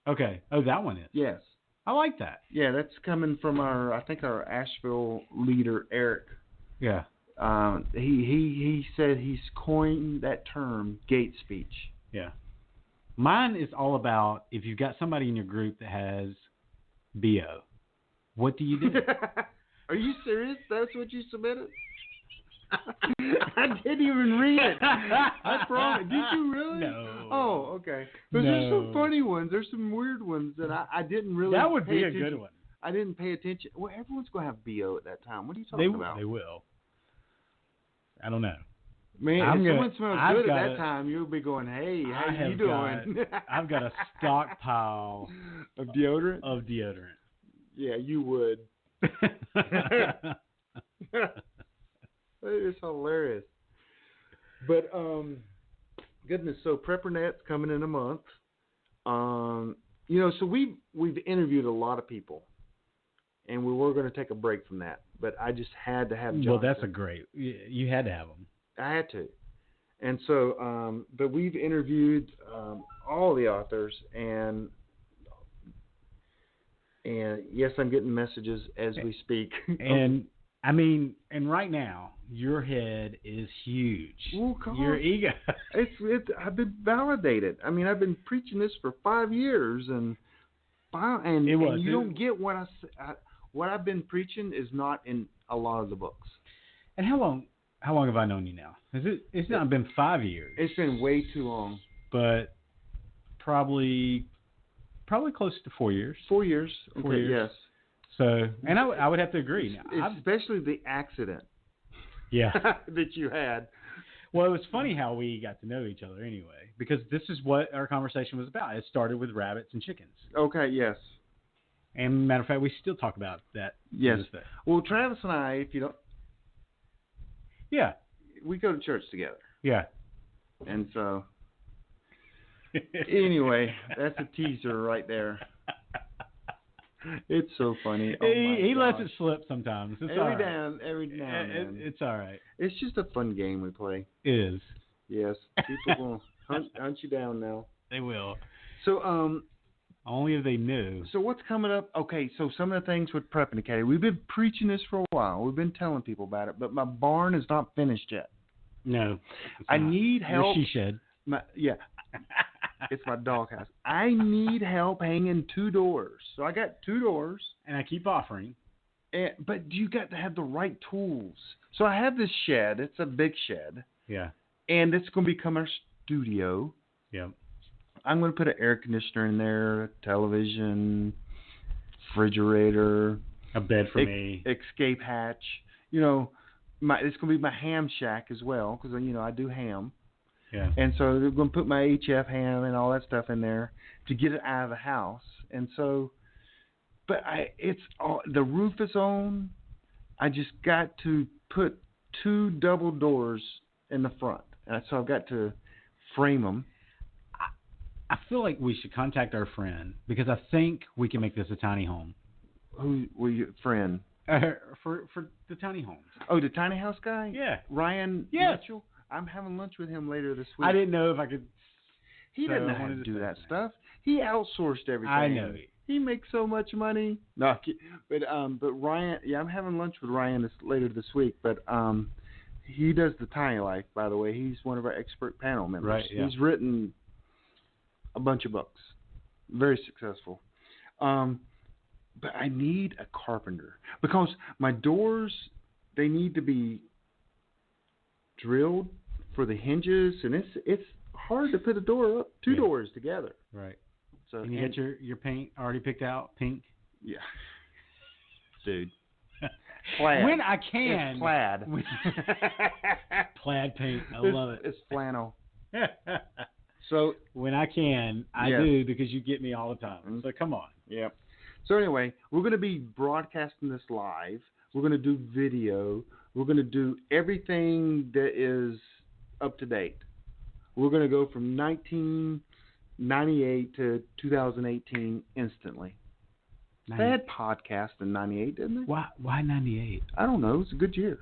Okay. Oh, that one is. Yes. I like that. Yeah, that's coming from our Asheville leader, Eric. Yeah. He said he's coined that term, gate speech. Yeah. Mine is all about if you've got somebody in your group that has BO, what do you do? Are you serious? That's what you submitted? I didn't even read it. I promise. Did you really? No. Oh, okay. But there's some funny ones. There's some weird ones that I didn't really. That would pay be attention. a good one. I didn't pay attention. Well, everyone's gonna have BO at that time. What are you talking about? They will. I don't know. Man, I'm if gonna- someone smells I've good at got that time, you'll be going, "Hey, how I you have doing?" I've got a stockpile of deodorant. of deodorant. Yeah, you would. It's hilarious. But goodness, so PrepperNet's coming in a month. So we've interviewed a lot of people, and we were going to take a break from that, but I just had to have Jonathan. Well, that's a great. You had to have them. I had to, and so but we've interviewed all the authors, and yes, I'm getting messages as we speak. And I mean, and right now your head is huge. Well, come your on. ego. I've been validated. I mean, I've been preaching this for 5 years, and you don't get what I've been preaching is not in a lot of the books. And how long have I known you now? It's not been 5 years. It's been way too long. But probably close to 4 years. 4 years. 4 years. Yes. So, and I would have to agree. Now, especially the accident. Yeah. that you had. Well, it was funny how we got to know each other anyway, because this is what our conversation was about. It started with rabbits and chickens. Okay, yes. And matter of fact, we still talk about that. Yes. Well, Travis and I, if you don't. Yeah. We go to church together. Yeah. And so. Anyway, that's a teaser right there. It's so funny. He lets it slip sometimes. It's every now and then. It's all right. It's just a fun game we play. It is. Yes. People will hunt you down now. They will. So, only if they knew. So what's coming up? Okay, so some of the things with Prepping Academy. We've been preaching this for a while. We've been telling people about it, but my barn is not finished yet. No. I need help. Your she shed. It's my doghouse. I need help hanging 2 doors. So I got 2 doors. And I keep offering. But you got to have the right tools. So I have this shed. It's a big shed. Yeah. And it's going to become our studio. Yeah. I'm going to put an air conditioner in there, a television, refrigerator. A bed for me. Escape hatch. It's going to be my ham shack as well because, I do ham. Yeah. And so they're going to put my HF ham and all that stuff in there to get it out of the house. And so, but the roof is on. I just got to put 2 double doors in the front. And so I've got to frame them. I feel like we should contact our friend because I think we can make this a tiny home. Who were your friend? For the tiny homes. Oh, the tiny house guy? Yeah. Ryan Mitchell? I'm having lunch with him later this week. I didn't know if I could. He doesn't know how to do that stuff. He outsourced everything. I know. He makes so much money. No, but Ryan, I'm having lunch with Ryan later this week. But he does the Tiny Life, by the way. He's one of our expert panel members. Right. Yeah. He's written a bunch of books, very successful. But I need a carpenter because my doors, they need to be drilled for the hinges, and it's hard to put a door up, 2 doors together. Right. So and you got your paint already picked out, pink? Yeah. Dude. Plaid. When I can. It's plaid. Plaid paint. I love it. It's flannel. So when I can, I do because you get me all the time. So come on. Yep. So anyway, we're going to be broadcasting this live. We're going to do video. We're going to do everything that is up to date. We're going to go from 1998 to 2018 instantly. They had podcasts in 98, didn't they? Why 98? I don't know. It's a good year.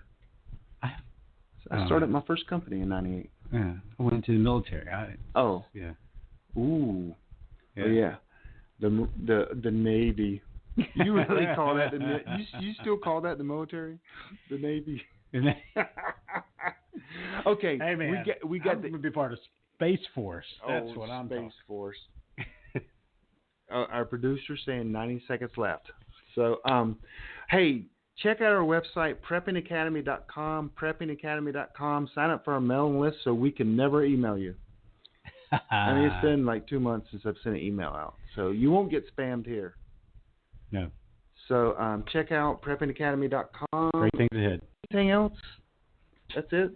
I started my first company in '98. Yeah, I went into the military. Yeah. Ooh. Yeah. Oh, yeah. The Navy. You really call that you still call that the military? The Navy? Okay. Hey man, we got I'm gonna be part of Space Force. That's Oh, what I'm Space talking. Force. Our producer's saying 90 seconds left. So, hey, check out our website, preppingacademy.com, preppingacademy.com. Sign up for our mailing list so we can never email you. I mean, it's been like 2 months since I've sent an email out. So you won't get spammed here. No. So check out preppingacademy.com. Great things ahead. Anything else? That's it?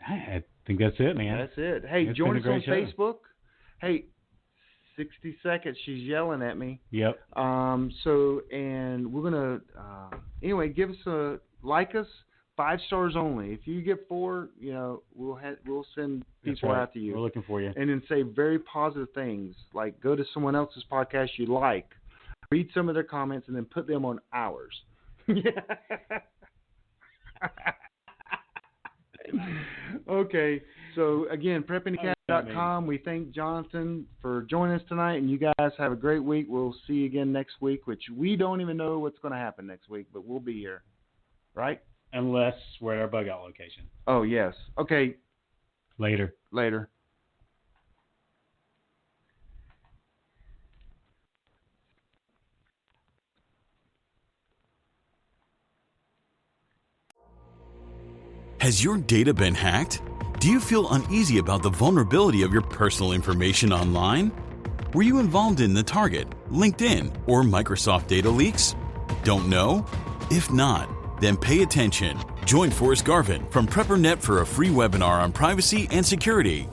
I think that's it, man. That's it. Hey, It's join us been a on great show. Facebook. Hey, 60 seconds. She's yelling at me. Yep. So, and we're going to, anyway, give us like us, 5 stars only. If you get 4, we'll send people out to you. We're looking for you. And then say very positive things, like go to someone else's podcast you like, read some of their comments, and then put them on ours. Okay, so again, preppingacademy.com. We thank Jonathan for joining us tonight, and you guys have a great week. We'll see you again next week, which we don't even know what's going to happen next week, but we'll be here, right? Unless we're at our bug out location. Oh, yes. Okay. Later. Has your data been hacked? Do you feel uneasy about the vulnerability of your personal information online? Were you involved in the Target, LinkedIn, or Microsoft data leaks? Don't know? If not, then pay attention. Join Forrest Garvin from PrepperNet for a free webinar on privacy and security.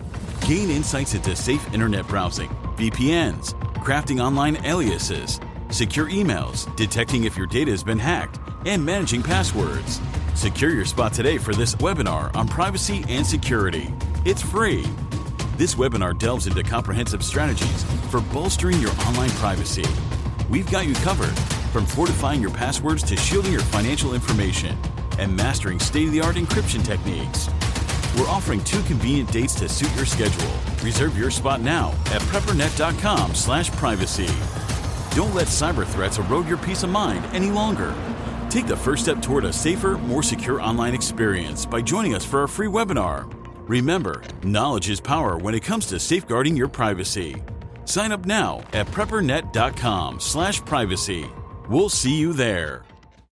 Gain insights into safe internet browsing, VPNs, crafting online aliases, secure emails, detecting if your data has been hacked, and managing passwords. Secure your spot today for this webinar on privacy and security. It's free. This webinar delves into comprehensive strategies for bolstering your online privacy. We've got you covered, from fortifying your passwords to shielding your financial information and mastering state-of-the-art encryption techniques. We're offering 2 convenient dates to suit your schedule. Reserve your spot now at preppernet.com/privacy. Don't let cyber threats erode your peace of mind any longer. Take the first step toward a safer, more secure online experience by joining us for our free webinar. Remember, knowledge is power when it comes to safeguarding your privacy. Sign up now at preppernet.com/privacy. We'll see you there.